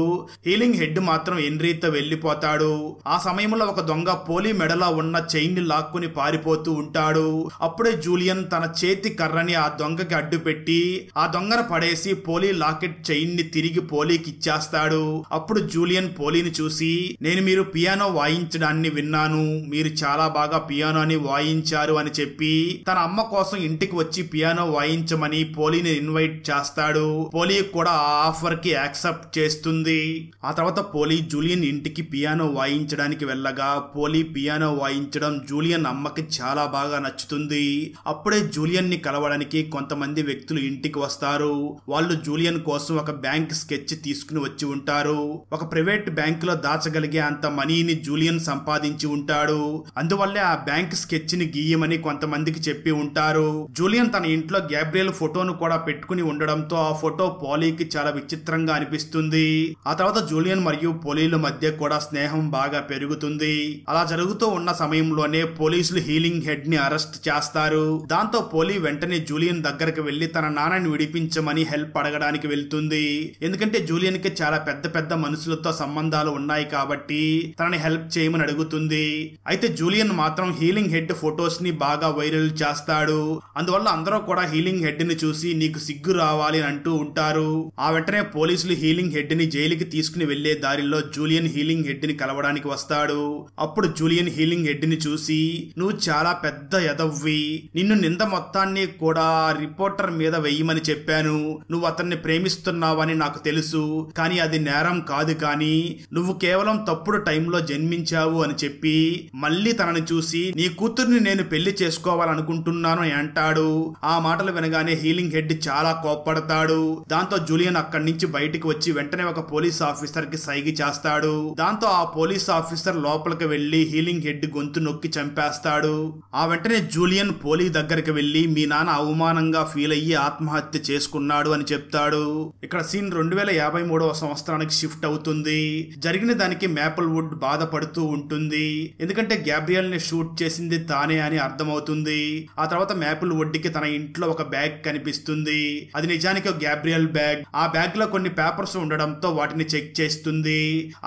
హీలింగ్ హెడ్ మాత్రం హెన్రీతో వెళ్లిపోతాడు. ఆ సమయంలో ఒక దొంగ పోలీ మెడలో ఉన్న చైన్ ని లాక్కుని పారిపోతూ ఉంటాడు. అప్పుడే జూలియన్ తన చేతి కర్రని ఆ దొంగకి అడ్డు పెట్టి ఆ దొంగను పడేసి పోలీ లాకెట్ చైన్ ని తిరిగి పోలీకి ఇచ్చేస్తాడు. అప్పుడు జూలియన్ పోలీని చూసి నేను మీరు పియానో వాయించడాన్ని విన్నాను, మీరు చాలా బాగా పియానోని వాయించారు అని చెప్పి తన అమ్మ కోసం ఇంటికి వచ్చి పియానో వాయించమని పోలీని ఇన్వైట్ చేస్తాడు. పోలీ కూడా ఆ ఆఫర్ కి యాక్సెప్ట్ చేస్తుంది. ఆ తర్వాత పోలీ జూలియన్ ఇంటికి పియానో వాయించడానికి వెళ్ళగా పోలీ పియానో వాయించడం జూలియన్ అమ్మకి చాలా బాగా నచ్చుతుంది. అప్పుడే జూలియన్ ని కలవడానికి కొంతమంది వ్యక్తులు ఇంటికి వస్తారు. వాళ్ళు జూలియన్ కోసం ఒక బ్యాంక్ స్కెచ్ తీసుకుని వచ్చి ఉంటారు. ఒక ప్రైవేట్ బ్యాంక్ లో దాచగలిగే అంత మనీని జూలియన్ సంపాదించి ఉంటాడు. అందువల్లే ఆ బ్యాంక్ స్కెచ్ ని గీయమని కొంతమందికి చెప్పి ఉంటారు. జూలియన్ తన ఇంట్లో గ్యాబ్రియల్ ఫోటోను కూడా పెట్టుకుని ఉండడంతో ఆ ఫోటో పోలీకి చాలా విచిత్రంగా అనిపిస్తుంది. ఆ తర్వాత జూలియన్ మరియు పోలీల మధ్య కూడా స్నేహం బాగా పెరుగుతుంది. అలా జరుగుతూ ఉన్న సమయంలోనే పోలీసులు హీలింగ్ హెడ్ ని అరెస్ట్ చేస్తారు. దాంతో పోలీ వెంటనే జూలియన్ దగ్గరకు వెళ్లి తన నాన్నని విడిపించమని హెల్ప్ అడగడానికి వెళ్తుంది. ఎందుకంటే జూలియన్ కి చాలా పెద్ద పెద్ద మనుషులతో సంబంధాలు ఉన్నాయి కాబట్టి తనని హెల్ప్ చేయమని అడుగుతుంది. అయితే జూలియన్ మాత్రం హీలింగ్ హెడ్ ఫొటోస్ ని బాగా వైరల్ చేస్తాడు. అందువల్ల అందరూ కూడా హీలింగ్ హెడ్ ని చూసి నీకు సిగ్గు రావాలి అని అంటూ ఉంటారు. ఆ వెంటనే పోలీసులు హీలింగ్ హెడ్ ని జైలుకి తీసుకుని వెళ్లే దారిలో జూలియన్ హీలింగ్ హెడ్ ని కలవడానికి వస్తాడు. అప్పుడు జూలియన్ హీలింగ్ హెడ్ ని చూసి నువ్వు చాలా పెద్ద ఎదవ్వి, నిన్ను నింద మొత్తాన్ని కూడా రిపోర్టర్ మీద వెయ్యమని చెప్పాను. నువ్వు అతన్ని ప్రేమిస్తున్నావని నాకు తెలుసు, కానీ అది నేరం కాదు, కానీ నువ్వు కేవలం తప్పుడు టైంలో జన్మించావు అని చెప్పి మళ్ళీ తనని చూసి నీ కూతుర్ని నేను పెళ్లి చేసుకోవాలనుకుంటున్నాను అని అంటాడు. ఆ మాటలు వినగానే హీలింగ్ హెడ్ చాలా కోప్పడతాడు. దాంతో జూలియన్ అక్కడి నుంచి బయటికి వచ్చి వెంటనే ఒక పోలీస్ ఆఫీసర్ కి సైగ చేస్తాడు. దాంతో ఆ పోలీస్ ఆఫీసర్ లోపలికి వెళ్లి హీలింగ్ హెడ్ గొంతు నొక్కి చంపేస్తాడు. ఆ వెంటనే జూలియన్ పోలీ దగ్గరికి వెళ్లి మీ నాన్న అవమానంగా ఫీల్ అయ్యి ఆత్మహత్య చేసుకున్నాడు అని చెప్తాడు. ఇక్కడ సీన్ 2053వ సంవత్సరానికి షిఫ్ట్ అవుతుంది. జరిగిన దానికి మేపుల్ వుడ్ బాధపడుతూ ఉంటుంది. ఎందుకంటే గ్యాబ్రియల్ ని షూట్ చేసింది తానే అని అర్థమవుతుంది. ఆ తర్వాత మేపుల్ వుడ్ కి తన ఇంట్లో ఒక బ్యాగ్ కనిపిస్తుంది. అది నిజానికి ఒక గ్యాబ్రియల్ బ్యాగ్. ఆ బ్యాగ్ లో కొన్ని పేపర్స్ ఉండడంతో వాటిని చెక్ చేస్తుంది.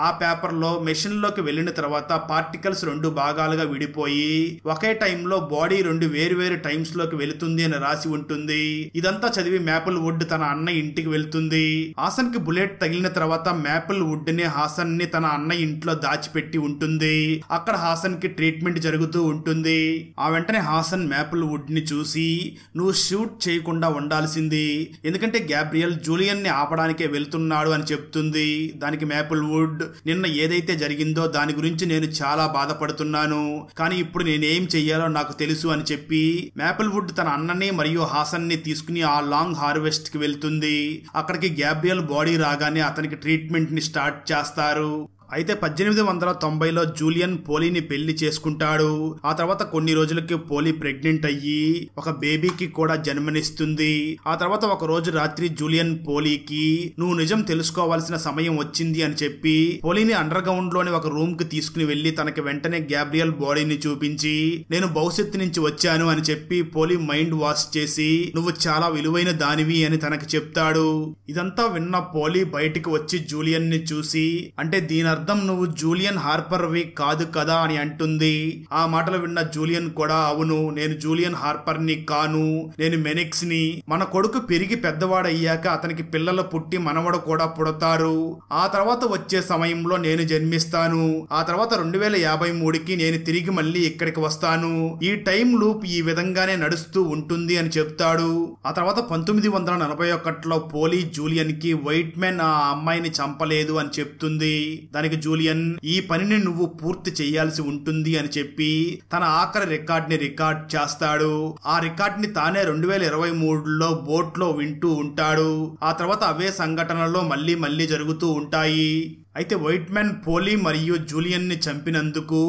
ఆ పేపర్ లో మెషిన్ లోకి వెళ్లిన తర్వాత పార్టికల్స్ 2 భాగాలుగా విడిపోయి ఒకే టైంలో బాడీ 2 వేరు టైమ్స్ లోకి వెళుతుంది అని రాసి ఉంటుంది. ఇదంతా చదివి మేపుల్ వుడ్ తన అన్నయ్య ఇంటికి వెళ్తుంది. హాసన్ కి బుల్లెట్ తగిలిన తర్వాత మేపుల్ వుడ్ ని హాసన్ ని తన అన్నయ్య ఇంట్లో దాచిపెట్టి ఉంటుంది. అక్కడ హాసన్ కి ట్రీట్మెంట్ జరుగుతూ ఉంటుంది. ఆ వెంటనే హాసన్ మేపుల్ వుడ్ ని చూసి నువ్వు షూట్ చేయకుండా ఉండాల్సింది, ఎందుకంటే గ్యాబ్రియల్ జూలియన్ ని ఆపడానికే వెళ్తున్నాడు అని చెప్తుంది. దానికి మేపుల్ వుడ్ నిన్న ఏదైతే జరిగిందో దాని గురించి నేను చాలా బాధపడుతున్నాను, కానీ ఇప్పుడు నేనేం చెయ్యాలో నాకు తెలుసు అని చెప్పి మేపుల్ వుడ్ తన అన్నని మరియు హాసన్ ని తీసుకుని ఆ లాంగ్ హార్వెస్ట్ కి వెళ్తుంది. అక్కడికి గ్యాబ్రియల్ బాడీ రాగానే అతనికి ట్రీట్మెంట్ ని స్టార్ట్ చేస్తారు. అయితే 1890లో జూలియన్ పోలీని పెళ్లి చేసుకుంటాడు. ఆ తర్వాత కొన్ని రోజులకి పోలీ ప్రెగ్నెంట్ అయ్యి ఒక బేబీకి కూడా జన్మనిస్తుంది. ఆ తర్వాత ఒక రోజు రాత్రి జూలియన్ పోలీకి నువ్వు నిజం తెలుసుకోవాల్సిన సమయం వచ్చింది అని చెప్పి పోలీని అండర్ గ్రౌండ్ లోని ఒక రూమ్ కి తీసుకుని వెళ్లి తనకి వెంటనే గ్యాబ్రియల్ బాడీని చూపించి నేను భవిష్యత్తు నుంచి వచ్చాను అని చెప్పి పోలీ మైండ్ వాష్ చేసి నువ్వు చాలా విలువైన దానివి అని తనకి చెప్తాడు. ఇదంతా విన్న పోలీ బయటికి వచ్చి జూలియన్ ని చూసి అంటే దీని అర్థం నువ్వు జూలియన్ హార్పర్ వి కాదు కదా అని అంటుంది. ఆ మాటలు విన్న జూలియన్ కూడా అవును నేను జూలియన్ హార్పర్ ని కాను, నేను మెనిక్స్ ని. మన కొడుకు పెరిగి పెద్దవాడయ్యాక అతనికి పిల్లలు పుట్టి మనవడు కూడా పుడతారు. ఆ తర్వాత వచ్చే సమయంలో నేను జన్మిస్తాను. ఆ తర్వాత 2053కి నేను తిరిగి మళ్ళీ ఇక్కడికి వస్తాను. ఈ టైం లూప్ ఈ విధంగానే నడుస్తూ ఉంటుంది అని చెప్తాడు. ఆ తర్వాత 1941లో పోలీ జూలియన్ కి వైట్ మ్యాన్ ఆ అమ్మాయిని చంపలేదు అని చెప్తుంది. దానికి జూలియన్ ఈ పనిని నువ్వు పూర్తి చేయాల్సి ఉంటుంది అని చెప్పి తన ఆఖరి రికార్డ్ ని రికార్డ్ చేస్తాడు. ఆ రికార్డ్ ని తానే 2023లో బోట్ లో వింటూ ఉంటాడు. ఆ తర్వాత అవే సంఘటనలో మళ్ళీ జరుగుతూ ఉంటాయి. అయితే వైట్ మ్యాన్ పోలీ మరియు జూలియన్ ని చంపినందుకు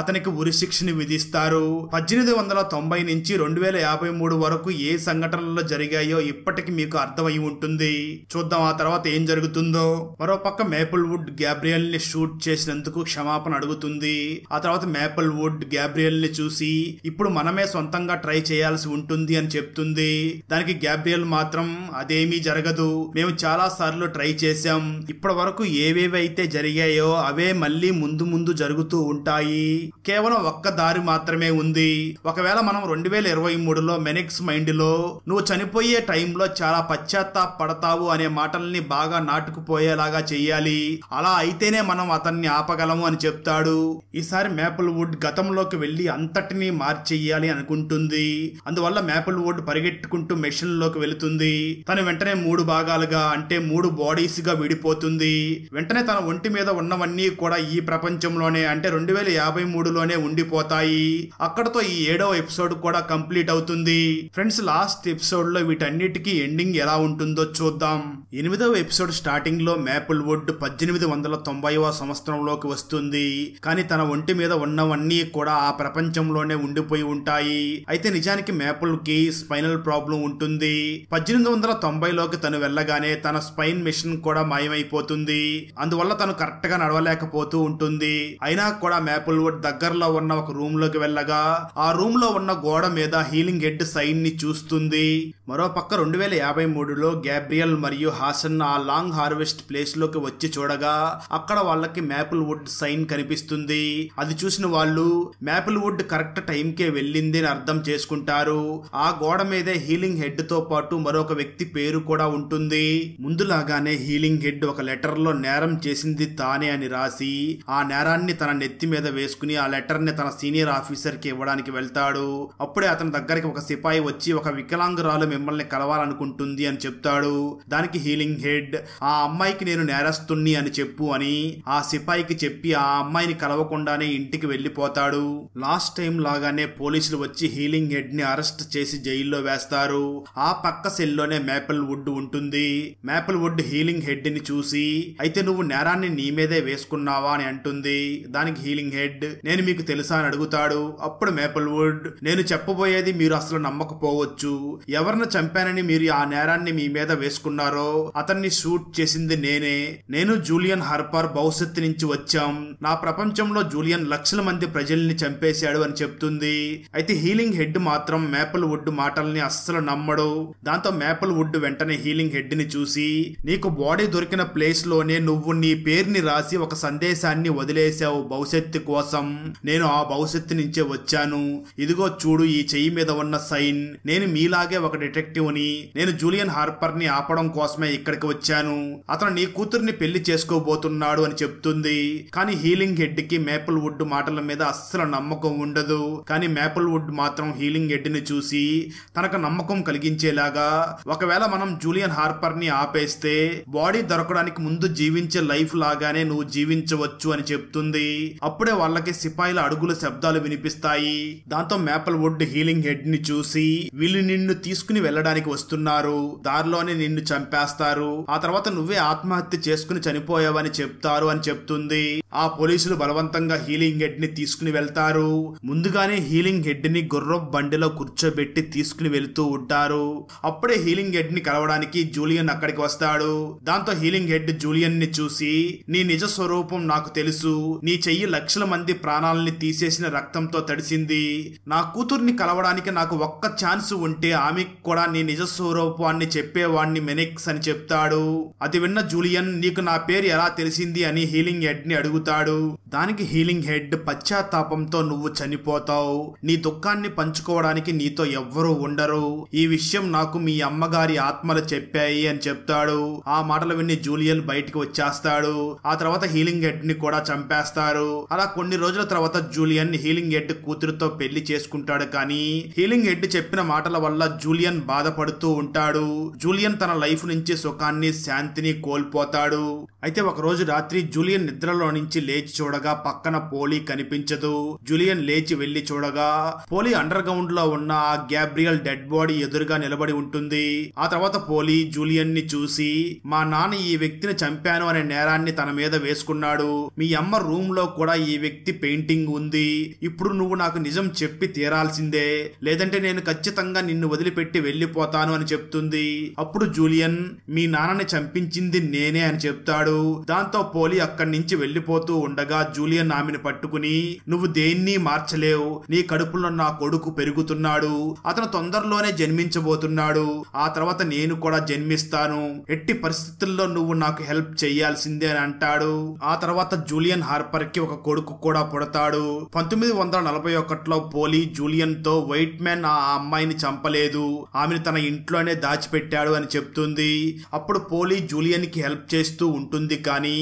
అతనికి ఉరిశిక్షని విధిస్తారు. 1890 నుంచి 2053 వరకు ఏ సంఘటనలు జరిగాయో ఇప్పటికి మీకు అర్థమై ఉంటుంది. చూద్దాం ఆ తర్వాత ఏం జరుగుతుందో. మరోపక్క మేపుల్ వుడ్ గ్యాబ్రియల్ ని షూట్ చేసినందుకు క్షమాపణ అడుగుతుంది. ఆ తర్వాత మేపుల్ వుడ్ గ్యాబ్రియల్ ని చూసి ఇప్పుడు మనమే సొంతంగా ట్రై చేయాల్సి ఉంటుంది అని చెప్తుంది. దానికి గ్యాబ్రియల్ మాత్రం అదేమీ జరగదు, మేము చాలా సార్లు ట్రై చేశాం, ఇప్పటి వరకు ఏవేవైతే జరిగాయో అవే మళ్ళీ ముందు జరుగుతూ ఉంటాయి, కేవలం ఒక్క దారి మాత్రమే ఉంది. ఒకవేళ మనం 2023లో మెనిక్స్ మైండ్ లో నువ్వు చనిపోయే టైంలో చాలా పశ్చాత్తాపడతావు అనే మాటల్ని బాగా నాటుకుపోయేలాగా చెయ్యాలి, అలా అయితేనే మనం అతన్ని ఆపగలము అని చెప్తాడు. ఈసారి మేపుల్ వుడ్ గతంలోకి వెళ్లి అంతటినీ మార్చెయ్యాలి అనుకుంటుంది. అందువల్ల మేపుల్ వుడ్ పరిగెట్టుకుంటూ మెషిన్ లోకి వెళుతుంది. తను వెంటనే 3 భాగాలుగా అంటే 3 బాడీస్ గా విడిపోతుంది. వెంటనే తన ఒంటి మీద ఉన్నవన్నీ కూడా ఈ ప్రపంచంలోనే అంటే 2053లోనే ఉండిపోతాయి. అక్కడతో ఈ 7వ ఎపిసోడ్ కూడా కంప్లీట్ అవుతుంది. ఫ్రెండ్స్ లాస్ట్ ఎపిసోడ్ లో వీటన్నిటికీ ఎండింగ్ ఎలా ఉంటుందో చూద్దాం. 8వ ఎపిసోడ్ స్టార్టింగ్ లో మేపుల్ వుడ్ 1890వ సంవత్సరంలోకి వస్తుంది. కానీ తన ఒంటి మీద ఉన్నవన్నీ కూడా ఆ ప్రపంచంలోనే ఉండిపోయి ఉంటాయి. అయితే నిజానికి మేపుల్ కి స్పైనల్ ప్రాబ్లం ఉంటుంది. 1890లోకి తను వెళ్ళగానే తన స్పైన్ మిషన్ కూడా మాయమైపోతుంది. అందువల్ల తను కరెక్ట్ గా నడవలేకపోతూ ఉంటుంది. అయినా కూడా మేపుల్ వుడ్ దగ్గరలో ఉన్న ఒక రూమ్ లోకి వెళ్ళగా ఆ రూమ్ లో ఉన్న గోడ మీద హీలింగ్ హెడ్ సైన్ ని చూస్తుంది. మరోపక్క 2053లో గ్యాబ్రియల్ మరియు హాసన్ ఆ లాంగ్ హార్వెస్ట్ ప్లేస్ లోకి వచ్చి చూడగా అక్కడ వాళ్ళకి మేపుల్ వుడ్ సైన్ కనిపిస్తుంది. అది చూసిన వాళ్ళు మేపుల్ వుడ్ కరెక్ట్ టైంకే వెళ్ళింది అని అర్థం చేసుకుంటారు. ఆ గోడ మీదే హీలింగ్ హెడ్ తో పాటు మరొక వ్యక్తి పేరు కూడా ఉంటుంది. ముందులాగానే హీలింగ్ హెడ్ ఒక లెటర్ లో నేరం చేసింది తానే అని రాసి ఆ నేరాన్ని తన నెత్తి మీద వేసుకుని ఆ లెటర్ ని తన సీనియర్ ఆఫీసర్ కి ఇవ్వడానికి వెళ్తాడు. అప్పుడే అతని దగ్గరికి ఒక సిపాయి వచ్చి ఒక వికలాంగురాలు మిమ్మల్ని కలవాలనుకుంటుంది అని చెప్తాడు. దానికి హీలింగ్ హెడ్ ఆ అమ్మాయికి నేను నేరస్తుణ్ణి అని చెప్పు అని ఆ సిపాయికి చెప్పి ఆ అమ్మాయిని కలవకుండానే ఇంటికి వెళ్లిపోతాడు. లాస్ట్ టైం లాగానే పోలీసులు వచ్చి హీలింగ్ హెడ్ ని అరెస్ట్ చేసి జైల్లో వేస్తారు. ఆ పక్క సెల్లోనే మేపుల్ వుడ్ ఉంటుంది. మేపుల్ వుడ్ హీలింగ్ హెడ్ ని చూసి అయితే నువ్వు నేరాన్ని నీ మీదే వేసుకున్నావా అని అంటుంది. దానికి హీలింగ్ హెడ్ నేను మీకు తెలుసా అని అడుగుతాడు. అప్పుడు మేపుల్ వుడ్ నేను చెప్పబోయేది మీరు అసలు నమ్మకపోవచ్చు, ఎవరిని చంపానని మీరు ఆ నేరాన్ని మీ మీద వేసుకున్నారో అతన్ని షూట్ చేసింది నేనే. నేను జూలియన్ హార్పర్ భవిష్యత్తు నుంచి వచ్చాం. నా ప్రపంచంలో జూలియన్ లక్షల మంది ప్రజల్ని చంపేశాడు అని చెప్తుంది. అయితే హీలింగ్ హెడ్ మాత్రం మేపుల్ వుడ్ మాటల్ని అస్సలు నమ్మడు. దాంతో మేపుల్ వుడ్ వెంటనే హీలింగ్ హెడ్ ని చూసి నీకు బాడీ దొరికిన ప్లేస్ లోనే నువ్వు నీ పేరుని రాసి ఒక సందేశాన్ని వదిలేశావు భవిష్యత్తు కోసం, నేను ఆ భవిష్యత్తు నుంచే వచ్చాను, ఇదిగో చూడు ఈ చెయ్యి మీద ఉన్న సైన్, నేను మీలాగే ఒక డిటెక్టివ్ ని, నేను జూలియన్ హార్పర్ ని ఆపడం కోసమే ఇక్కడికి వచ్చాను, అతను నీ కూతుర్ని పెళ్లి చేసుకోబోతున్నాడు అని చెప్తుంది. కానీ హీలింగ్ హెడ్ కి మేపుల్ వుడ్ మాటల మీద అస్సలు నమ్మకం ఉండదు. కానీ మేపుల్ వుడ్ మాత్రం హీలింగ్ హెడ్ ని చూసి తనకు నమ్మకం కలిగించేలాగా ఒకవేళ మనం జూలియన్ హార్పర్ ని ఆపేస్తే బాడీ దొరకడానికి ముందు జీవించే లైఫ్ లాగానే నువ్వు జీవించవచ్చు అని చెప్తుంది. అప్పుడే వాళ్ళకి సిపాయిల అడుగుల శబ్దాలు వినిపిస్తాయి. దాంతో మేపుల్ వుడ్ హీలింగ్ హెడ్ ని చూసి వీళ్ళు నిన్ను తీసుకుని వెళ్ళడానికి వస్తున్నారు, దారిలోనే నిన్ను చంపేస్తారు, ఆ తర్వాత నువ్వే ఆత్మహత్య చేసుకుని చనిపోయావని చెప్తారు అని చెప్తుంది. ఆ పోలీసులు బలవంతంగా హీలింగ్ హెడ్ ని తీసుకుని వెళ్తారు. ముందుగానే హీలింగ్ హెడ్ ని గుర్రపు బండిలో కూర్చోబెట్టి తీసుకుని వెళ్తూ ఉంటారు. అప్పుడే హీలింగ్ హెడ్ ని కలవడానికి జూలియన్ అక్కడికి వస్తాడు. దాంతో హీలింగ్ హెడ్ జూలియన్ ని చూసి, నీ నిజ స్వరూపం నాకు తెలుసు, నీ చెయ్యి లక్షల మంది ప్రాణాలని తీసేసిన రక్తంతో తడిసింది. నా కూతుర్ని కలవడానికి నాకు ఒక్క ఛాన్స్ ఉంటే ఆమెకు కూడా నీ నిజ స్వరూపాన్ని చెప్పేవాణ్ణి మెనిక్స్ అని చెప్తాడు. అది విన్న జూలియన్, నీకు నా పేరు ఎలా తెలిసింది అని హీలింగ్ హెడ్ ని అడుగుతాడు. దానికి హీలింగ్ హెడ్, పశ్చాత్తాపంతో నువ్వు చనిపోతావు, నీ దుఃఖాన్ని పంచుకోవడానికి నీతో ఎవ్వరూ ఉండరు, ఈ విషయం నాకు మీ అమ్మగారి ఆత్మలు చెప్పాయి అని చెప్తాడు. ఆ మాటలు విని జూలియన్ బయటికి వచ్చేస్తాడు. ఆ తర్వాత హీలింగ్ హెడ్ ని కూడా చంపేస్తారు. అలా కొన్ని రోజుల తర్వాత జూలియన్ హీలింగ్ హెడ్ కూతురుతో పెళ్లి చేసుకుంటాడు. కానీ హీలింగ్ హెడ్ చెప్పిన మాటల వల్ల జూలియన్ బాధపడుతూ ఉంటాడు. జూలియన్ తన లైఫ్ నుంచి సుఖాన్ని, శాంతిని కోల్పోతాడు. అయితే ఒక రోజు రాత్రి జూలియన్ నిద్రలో నుంచి లేచి చూడగా పక్కన పోలీ కనిపించదు. జూలియన్ లేచి వెళ్లి చూడగా పోలీ అండర్ గ్రౌండ్ లో ఉన్న ఆ గ్యాబ్రియల్ డెడ్ బాడీ ఎదురుగా నిలబడి ఉంటుంది. ఆ తర్వాత పోలీ జూలియన్ ని చూసి, మా నాన్న ఈ వ్యక్తిని చంపాను అనే నేరాన్ని తన మీద వేసుకున్నాడు, మీ అమ్మ రూమ్ లో కూడా ఈ వ్యక్తి పెయింటింగ్ ఉంది, ఇప్పుడు నువ్వు నాకు నిజం చెప్పి తీరాల్సిందే, లేదంటే నేను ఖచ్చితంగా నిన్ను వదిలిపెట్టి వెళ్లిపోతాను అని చెప్తుంది. అప్పుడు జూలియన్, మీ నాన్నని చంపించింది నేనే అని చెప్తాడు. దాంతో పోలీ అక్కడి నుంచి వెళ్లిపోతూ ఉండగా జూలియన్ ఆమెను పట్టుకుని, నువ్వు దేన్ని మార్చలేవు, నీ కడుపులో నా కొడుకు పెరుగుతున్నాడు, అతను తొందరలోనే జన్మించబోతున్నాడు, ఆ తర్వాత నేను కూడా జన్మిస్తాను, ఎట్టి పరిస్థితుల్లో నువ్వు నాకు హెల్ప్ చేయాల్సిందే అని అంటాడు. ఆ తర్వాత జూలియన్ హార్పర్ కి ఒక కొడుకు కూడా పుడతాడు. 1941లో పోలీ జూలియన్ తో, వైట్ మ్యాన్ ఆ అమ్మాయిని చంపలేదు, ఆమెను తన ఇంట్లోనే దాచిపెట్టాడు అని చెప్తుంది. అప్పుడు పోలీ జూలియన్ కి హెల్ప్ చేస్తూ ఉంటుంది. కానీ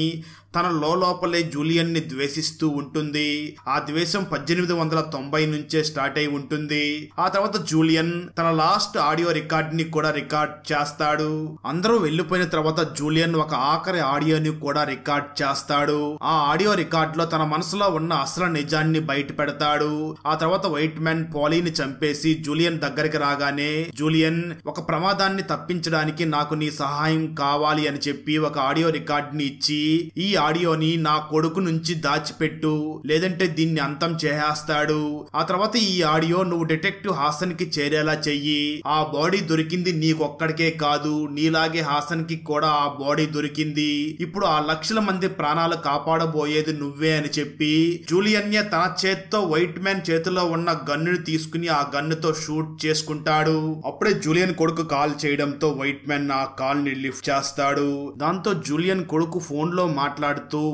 తన లోపలే జూలియన్ ని ద్వేషిస్తూ ఉంటుంది. ఆ ద్వేషం 1890 నుంచే స్టార్ట్ అయి ఉంటుంది. ఆ తర్వాత జూలియన్ తన లాస్ట్ ఆడియో రికార్డ్ ని కూడా రికార్డ్ చేస్తాడు. అందరూ వెళ్లిపోయిన తర్వాత జూలియన్ ఒక ఆఖరి ఆడియోని కూడా రికార్డ్ చేస్తాడు. ఆ ఆడియో రికార్డ్ లో తన మనసులో ఉన్న అసలు నిజాన్ని బయట పెడతాడు. ఆ తర్వాత వైట్ మ్యాన్ పోలీని చంపేసి జూలియన్ దగ్గరికి రాగానే, జూలియన్, ఒక ప్రమాదాన్ని తప్పించడానికి నాకు నీ సహాయం కావాలి అని చెప్పి ఒక ఆడియో రికార్డ్ ని ఇచ్చి, ఈ ఆడియోని నా కొడుకు నుంచి దాచిపెట్టు, లేదంటే దీన్ని అంతం చేసేస్తాడు, ఆ తర్వాత ఈ ఆడియో నువ్వు డిటెక్టివ్ హాసన్ కి చేరేలా చెయ్యి, ఆ బాడీ దొరికింది నీకొక్కడికే కాదు, నీలాగే హాసన్ కి కూడా ఆ బాడీ దొరికింది, ఇప్పుడు ఆ లక్షల మంది ప్రాణాలు కాపాడబోయేది నువ్వే అని చెప్పి జూలియన్ తన చేత్తో వైట్ మ్యాన్ చేతిలో ఉన్న గన్నుని తీసుకుని ఆ గన్నుతో షూట్ చేసుకుంటాడు. అప్పుడే జూలియన్ కొడుకు కాల్ చేయడంతో వైట్ మ్యాన్ ఆ కాల్ ని లిఫ్ట్ చేస్తాడు. దాంతో జూలియన్ కొడుకు ఫోన్ లో మాట్లాడుతూ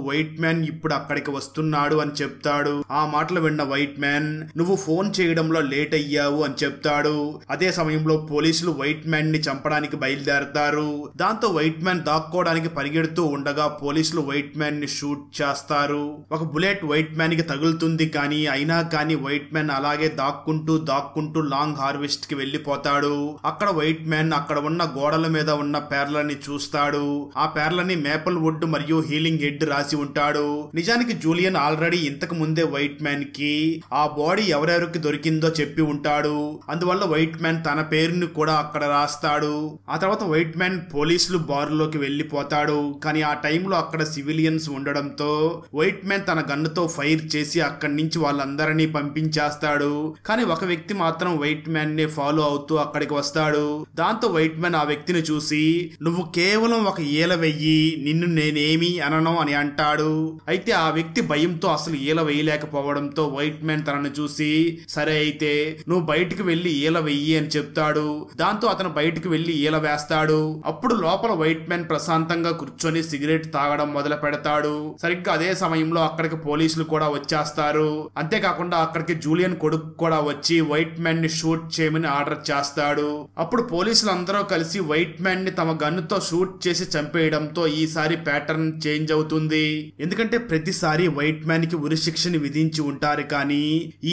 వైట్ మ్యాన్ ఇప్పుడు అక్కడికి వస్తున్నాడు అని చెప్తాడు. ఆ మాటలు విన్న వైట్ మ్యాన్, నువ్వు ఫోన్ చేయడంలో లేట్ అయ్యావు అని చెప్తాడు. అదే సమయంలో పోలీసులు వైట్ మ్యాన్ ని చంపడానికి బయలుదేరతారు. దాంతో వైట్ మ్యాన్ దాక్కోవడానికి పరిగెడుతూ ఉండగా పోలీసులు వైట్ మ్యాన్ ని షూట్ చేస్తారు. ఒక బుల్లెట్ వైట్ మ్యాన్ కి తగులుతుంది. కానీ అయినా కానీ వైట్ మ్యాన్ అలాగే దాక్కుంటూ లాంగ్ హార్వెస్ట్ కి వెళ్లిపోతాడు. అక్కడ వైట్ మ్యాన్ అక్కడ ఉన్న గోడల మీద ఉన్న పేర్లని చూస్తాడు. ఆ పేర్లని మేపల్ వుడ్ మరియు హీలింగ్ హెడ్ రాసి ఉంటాడు. నిజానికి జూలియన్ ఆల్రెడీ ఇంతకు ముందే వైట్ మ్యాన్ కి ఆ బాడీ ఎవరెవరికి దొరికిందో చెప్పి ఉంటాడు. అందువల్ల వైట్ మ్యాన్ తన పేరుని కూడా అక్కడ రాస్తాడు. ఆ తర్వాత వైట్ మ్యాన్ పోలీసులు బార్లోకి వెళ్లిపోతాడు. కానీ ఆ టైంలో అక్కడ సివిలియన్స్ ఉండడంతో వైట్ మ్యాన్ తన గన్నుతో ఫైర్ చేసి అక్కడి నుంచి వాళ్ళందరినీ పంపించేస్తాడు. కానీ ఒక వ్యక్తి మాత్రం వైట్ మ్యాన్ ని ఫాలో అవుతూ అక్కడికి వస్తాడు. దాంతో వైట్ మ్యాన్ ఆ వ్యక్తిని చూసి, నువ్వు కేవలం ఒక ఈల వెయ్యి, నిన్ను నేనేమి అనను అని అంటాడు. అయితే ఆ వ్యక్తి భయంతో అసలు ఈల వేయలేకపోవడంతో వైట్ మ్యాన్ తనను చూసి, సరే అయితే నువ్వు బయటికి వెళ్లి ఈల వెయ్యి అని చెప్తాడు. దాంతో అతను బయటికి వెళ్లి ఈల వేస్తాడు. అప్పుడు లోపల వైట్ మ్యాన్ ప్రశాంతంగా కూర్చొని సిగరెట్ తాగడం మొదలు పెడతాడు. సరిగ్గా అదే సమయంలో అక్కడికి పోలీసులు కూడా వచ్చేస్తారు. అంతేకాకుండా అక్కడికి జూలియన్ కొడుకు కూడా వచ్చి వైట్ మ్యాన్ ని షూట్ చేయమని ఆర్డర్ చేస్తాడు. అప్పుడు పోలీసులు అందరూ కలిసి వైట్ మ్యాన్ ని తమ గన్నుతో షూట్ చేసి చంపేయడంతో ఈసారి ప్యాటర్న్ చేంజ్ అవుతుంది. ఎందుకంటే ప్రతిసారి వైట్ మ్యాన్ కి ఉరి శిక్షని విధించి ఉంటారు. కానీ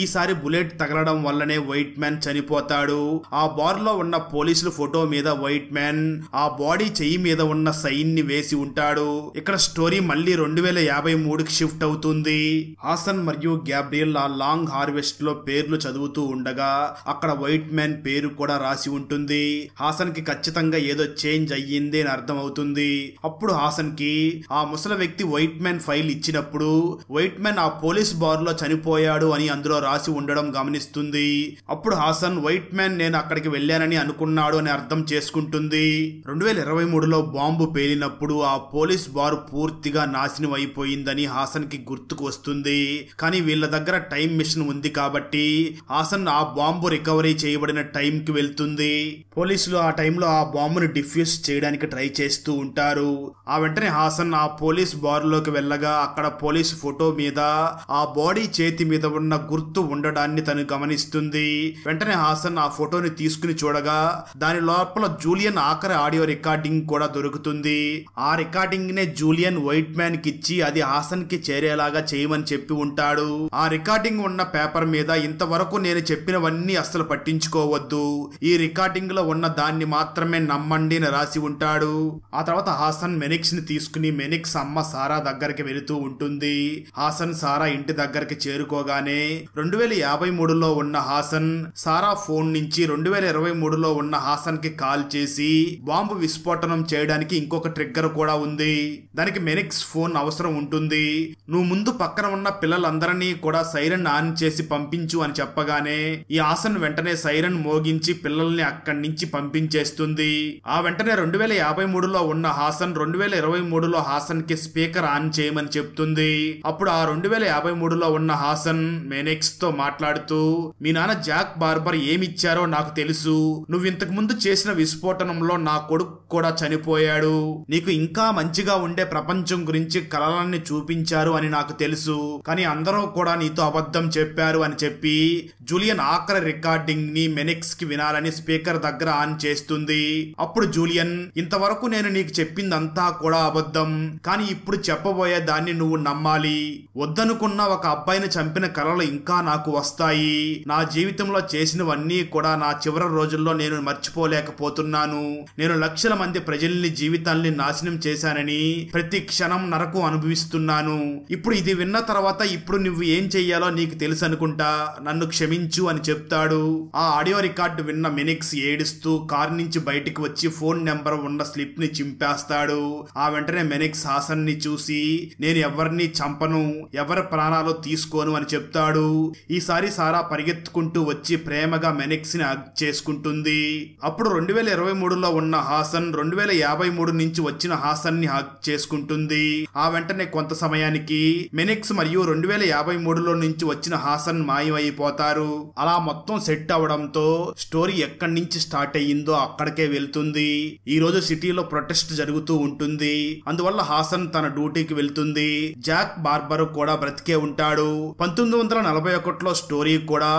ఈసారి బుల్లెట్ తగలడం వల్లనే వైట్ మ్యాన్ చనిపోతాడు. ఆ బార్ లో ఉన్న పోలీసుల ఫోటో మీద వైట్ మ్యాన్ ఆ బాడీ చెయ్యి మీద ఉన్న సైన్ ని వేసి ఉంటాడు. ఇక్కడ స్టోరీ మళ్ళీ 2053కి షిఫ్ట్ అవుతుంది. హాసన్ మరియు గ్యాబ్రియల్ ఆ లాంగ్ హార్వెస్ట్ లో పేర్లు చదువుతూ ఉండగా అక్కడ వైట్ మ్యాన్ పేరు కూడా రాసి ఉంటుంది. హాసన్ కి ఖచ్చితంగా ఏదో చేంజ్ అయ్యింది అని అర్థం అవుతుంది. అప్పుడు హాసన్ కి ఆ ముసలి వ్యక్తి వైట్ మ్యాన్ ఫైల్ ఇచ్చినప్పుడు వైట్ మ్యాన్ ఆ పోలీస్ బార్ లో చనిపోయాడు అని అందులో రాసి ఉండడం గమనిస్తుంది. అప్పుడు హాసన్ వైట్ మ్యాన్ నేను అక్కడికి వెళ్ళానని అనుకున్నాడు అని అర్థం చేసుకుంటుంది. 2023లో బాంబు పేలినప్పుడు ఆ పోలీస్ బార్ పూర్తిగా నాశనం అయిపోయిందని హాసన్ కి గుర్తుకు వస్తుంది. కానీ వీళ్ళ దగ్గర టైం మిషన్ ఉంది కాబట్టి హాసన్ ఆ బాంబు రికవరీ చేయబడిన టైం కి వెళ్తుంది. పోలీసులు ఆ టైంలో ఆ బాంబుని డిఫ్యూజ్ చేయడానికి ట్రై చేస్తూ ఉంటారు. ఆ వెంటనే హాసన్ ఆ పోలీస్ బార్ లోకి వెళ్ళగా అక్కడ పోలీస్ ఫోటో మీద ఆ బాడీ చేతి మీద ఉన్న గుర్తు ఉండడాన్ని తను గమనిస్తుంది. వెంటనే హాసన్ ఆ ఫోటోని తీసుకుని చూడగా దాని లోపల జూలియన్ ఆఖరి ఆడియో రికార్డింగ్ కూడా దొరుకుతుంది. ఆ రికార్డింగ్ నే జూలియన్ వైట్ మ్యాన్ కి ఇచ్చి అది హాసన్ కి చేరేలాగా చేయమని చెప్పి ఉంటాడు. ఆ రికార్డింగ్ ఉన్న పేపర్ మీద ఇంతవరకు నేను చెప్పినవన్నీ అస్సలు పట్టించుకోవద్దు, ఈ రికార్డింగ్ లో ఉన్న దాన్ని మాత్రమే నమ్మండి అని రాసి ఉంటాడు. ఆ తర్వాత హాసన్ మెనిక్స్ ని తీసుకుని మెనిక్స్ అమ్మ సారా దగ్గరికి వెళుతూ ఉంటుంది. హాసన్ సారా ఇంటి దగ్గరికి చేరుకోగానే 2053లో ఉన్న హాసన్ సారా ఫోన్ నుంచి 2023లో ఉన్న హాసన్ కి కాల్ చేసి బాంబు విస్ఫోటనం చేయడానికి ఇంకొక ట్రిగ్గర్ కూడా ఉంది. దానికి మెనిక్స్ ఫోన్ అవసరం ఉంటుంది. నువ్వు ముందు పక్కన ఉన్న పిల్లలందరినీ కూడా సైరన్ ఆన్ చేసి పంపించు అని చెప్పగానే ఈ హాసన్ వెంటనే సైరన్ మోగించి పిల్లల్ని అక్కడి నుంచి పంపించేస్తుంది. ఆ వెంటనే 2053లో ఉన్న హాసన్ 2023లో హాసన్ కి స్పీకర్ ఆన్ చేయమని చెప్తుంది. అప్పుడు ఆ 2053లో ఉన్న హాసన్ మెనిక్స్ తో మాట్లాడుతూ మీ నాన్న జాక్ బార్బర్ ఏమిచ్చారో నాకు తెలుసు, నువ్వు ఇంతకు ముందు చేసిన విస్ఫోటనంలో నా కొడుకు కూడా చనిపోయాడు, నీకు ఇంకా మంచిగా ఉండే ప్రపంచం గురించి కలలన్నీ చూపించారు అని నాకు తెలుసు, కానీ అందరూ కూడా నీతో అబద్ధం చెప్పారు అని చెప్పి జూలియన్ ఆఖరి రికార్డింగ్ ని మెనిక్స్ కి వినాలని స్పీకర్ దగ్గర ఆన్ చేస్తుంది. అప్పుడు జూలియన్ ఇంతవరకు నేను నీకు చెప్పిందంతా కూడా అబద్ధం, కానీ ఇప్పుడు చెప్పబోయే దాన్ని నువ్వు నమ్మాలి, వద్దనుకున్న ఒక అబ్బాయిని చంపిన కలలు ఇంకా నాకు వస్తాయి, నా జీవితంలో చేసినవన్నీ కూడా నా చివరి రోజుల్లో నేను మర్చిపోలేకపోతున్నాను, నేను లక్షల మంది ప్రజల్ని జీవితాల్ని నాశనం చేశానని ప్రతి క్షణం నరకు అనుభవిస్తున్నాను, ఇప్పుడు ఇది విన్న తర్వాత ఇప్పుడు నువ్వు ఏం చెయ్యాలో నీకు తెలుసు అనుకుంటా, నన్ను క్షమించు అని చెప్తాడు. ఆ ఆడియో రికార్డు విన్న మెనిక్స్ ఏడుస్తూ కార్ నుంచి బయటికి వచ్చి ఫోన్ నెంబర్ ఉన్న స్లిప్ ని చింపేస్తాడు. ఆ వెంటనే మెనిక్స్ హాసన్ ని చూసి నేను ఎవరిని చంపను, ఎవరి ప్రాణాలు తీసుకోను అని చెప్తాడు. ఈసారి సారా పరిగెత్తుకుంటూ వచ్చి ప్రేమగా మెనిక్స్ ని హగ్ చేసుకుంటుంది. అప్పుడు 2023లో ఉన్న హాసన్ 2053 నుంచి వచ్చిన హాసన్ ని హగ్ చేసుకుంటుంది. ఆ వెంటనే కొంత సమయానికి మెనిక్స్ మరియు 2053లో నుంచి వచ్చిన హాసన్ మాయమైపోతారు. అలా మొత్తం సెట్ అవడంతో స్టోరీ ఎక్కడి నుంచి స్టార్ట్ అయ్యిందో అక్కడికే వెళ్తుంది. ఈ రోజు సిటీలో ప్రొటెస్ట్ జరుగుతూ ఉంటుంది, అందువల్ల హాసన్ తన డ్యూటీకి వెళ్తుంది. జాక్ బార్బర్ కూడా బ్రతికే ఉంటాడు. 1941లో స్టోరీ కూడా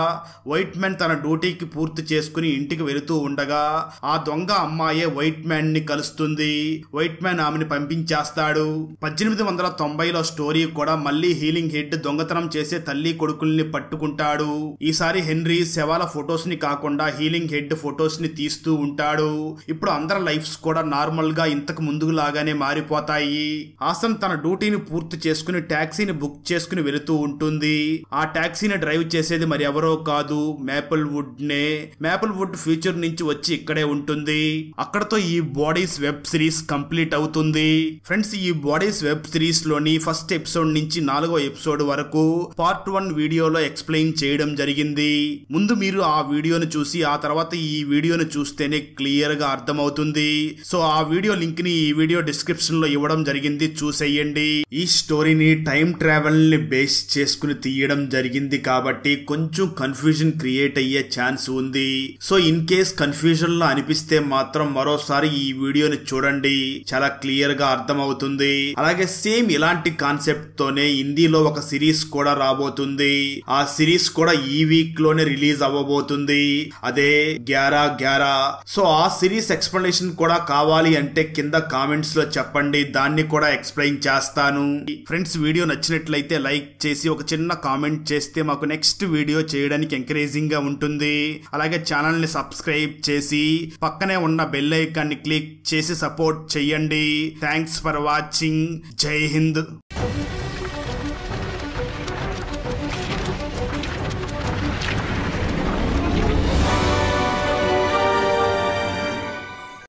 వైట్ మ్యాన్ తన డ్యూటీకి పూర్తి చేసుకుని ఇంటికి వెళుతూ ఉండగా ఆ దొంగ అమ్మాయే వైట్ మ్యాన్ ని కలుస్తుంది. వైట్ మ్యాన్ ఆమెను పంపించేస్తాడు. 1890లో స్టోరీ కూడా మళ్ళీ హీలింగ్ హెడ్ దొంగతనం చేసే తల్లి కొడుకుల్ని పట్టుకుంటాడు. ఈసారి హెన్రీ శవాల ఫొటోస్ ని కాకుండా హీలింగ్ హెడ్ ఫొటోస్ ని తీస్తూ ఉంటాడు. ఇప్పుడు అందరి లైఫ్స్ కూడా నార్మల్ గా ఇంతకు ముందు లాగానే మారిపోతాయి. హాసన్ తన డ్యూటీని పూర్తి చేసుకుని టాక్సీని బుక్ చేసుకుని వెళుతూ ఉంటుంది. ఆ టాక్సీని డ్రైవ్ చేసేది మరి ఎవరో కాదు, మేపుల్ వుడ్ నే. మేపుల్ వుడ్ ఫ్యూచర్ నుంచి వచ్చి ఇక్కడే ఉంటుంది. అక్కడతో ఈ బాడీస్ వెబ్ సిరీస్ కంప్లీట్ అవుతుంది. ఫ్రెండ్స్, ఈ బాడీస్ వెబ్ సిరీస్ లోని ఫస్ట్ ఎపిసోడ్ నుంచి 4వ ఎపిసోడ్ వరకు పార్ట్ 1 వీడియోలో ఎక్స్ప్లెయిన్ చేయడం జరిగింది. ముందు మీరు ఆ వీడియోను చూసి ఆ తర్వాత ఈ వీడియోను చూస్తేనే క్లియర్ గా అర్థమవుతుంది. సో ఆ వీడియో లింక్ ని ఈ వీడియో డిస్క్రిప్షన్ లో ఇవ్వడం జరిగింది, చూసేయండి. ఈ స్టోరీని టైం ట్రావెల్ ని బేస్ చేసుకుని తీయడం జరిగింది కాబట్టి కొంచెం కన్ఫ్యూజన్ క్రియేట్ అయ్యే ఛాన్స్ ఉంది. సో ఇన్ కేస్ కన్ఫ్యూజన్ లో అనిపిస్తే మాత్రం మరోసారి ఈ వీడియోని చూడండి, చాలా క్లియర్ గా అర్థమవుతుంది. అలాగే సేమ్ ఇలాంటి కాన్సెప్ట్ తోనే హిందీలో ఒక సిరీస్ కూడా రాబోతుంది. ఆ సిరీస్ కూడా ఈ వీక్ లోనే రిలీజ్ అవ్వబోతుంది, అదే 11-11. సో ఆ సిరీస్ ఎక్స్ప్లెనేషన్ కూడా కావాలి అంటే కింద కామెంట్స్ లో చెప్పండి, దాన్ని కూడా ఎక్స్ప్లెయిన్ చేస్తాను. ఫ్రెండ్స్, వీడియో నచ్చినట్లయితే లైక్ చేసి ఒక చిన్న కామెంట్ చేస్తే మాకు నెక్స్ట్ వీడియో చేయడానికి ఎంకరేజింగ్ గా ఉంటుంది. అలాగే ఛానల్ ని సబ్స్క్రైబ్ చేసి పక్కనే ఉన్న బెల్ ఐకాన్ ని క్లిక్ చేసి సపోర్ట్ చేయండి. Thanks for watching. జై హింద్.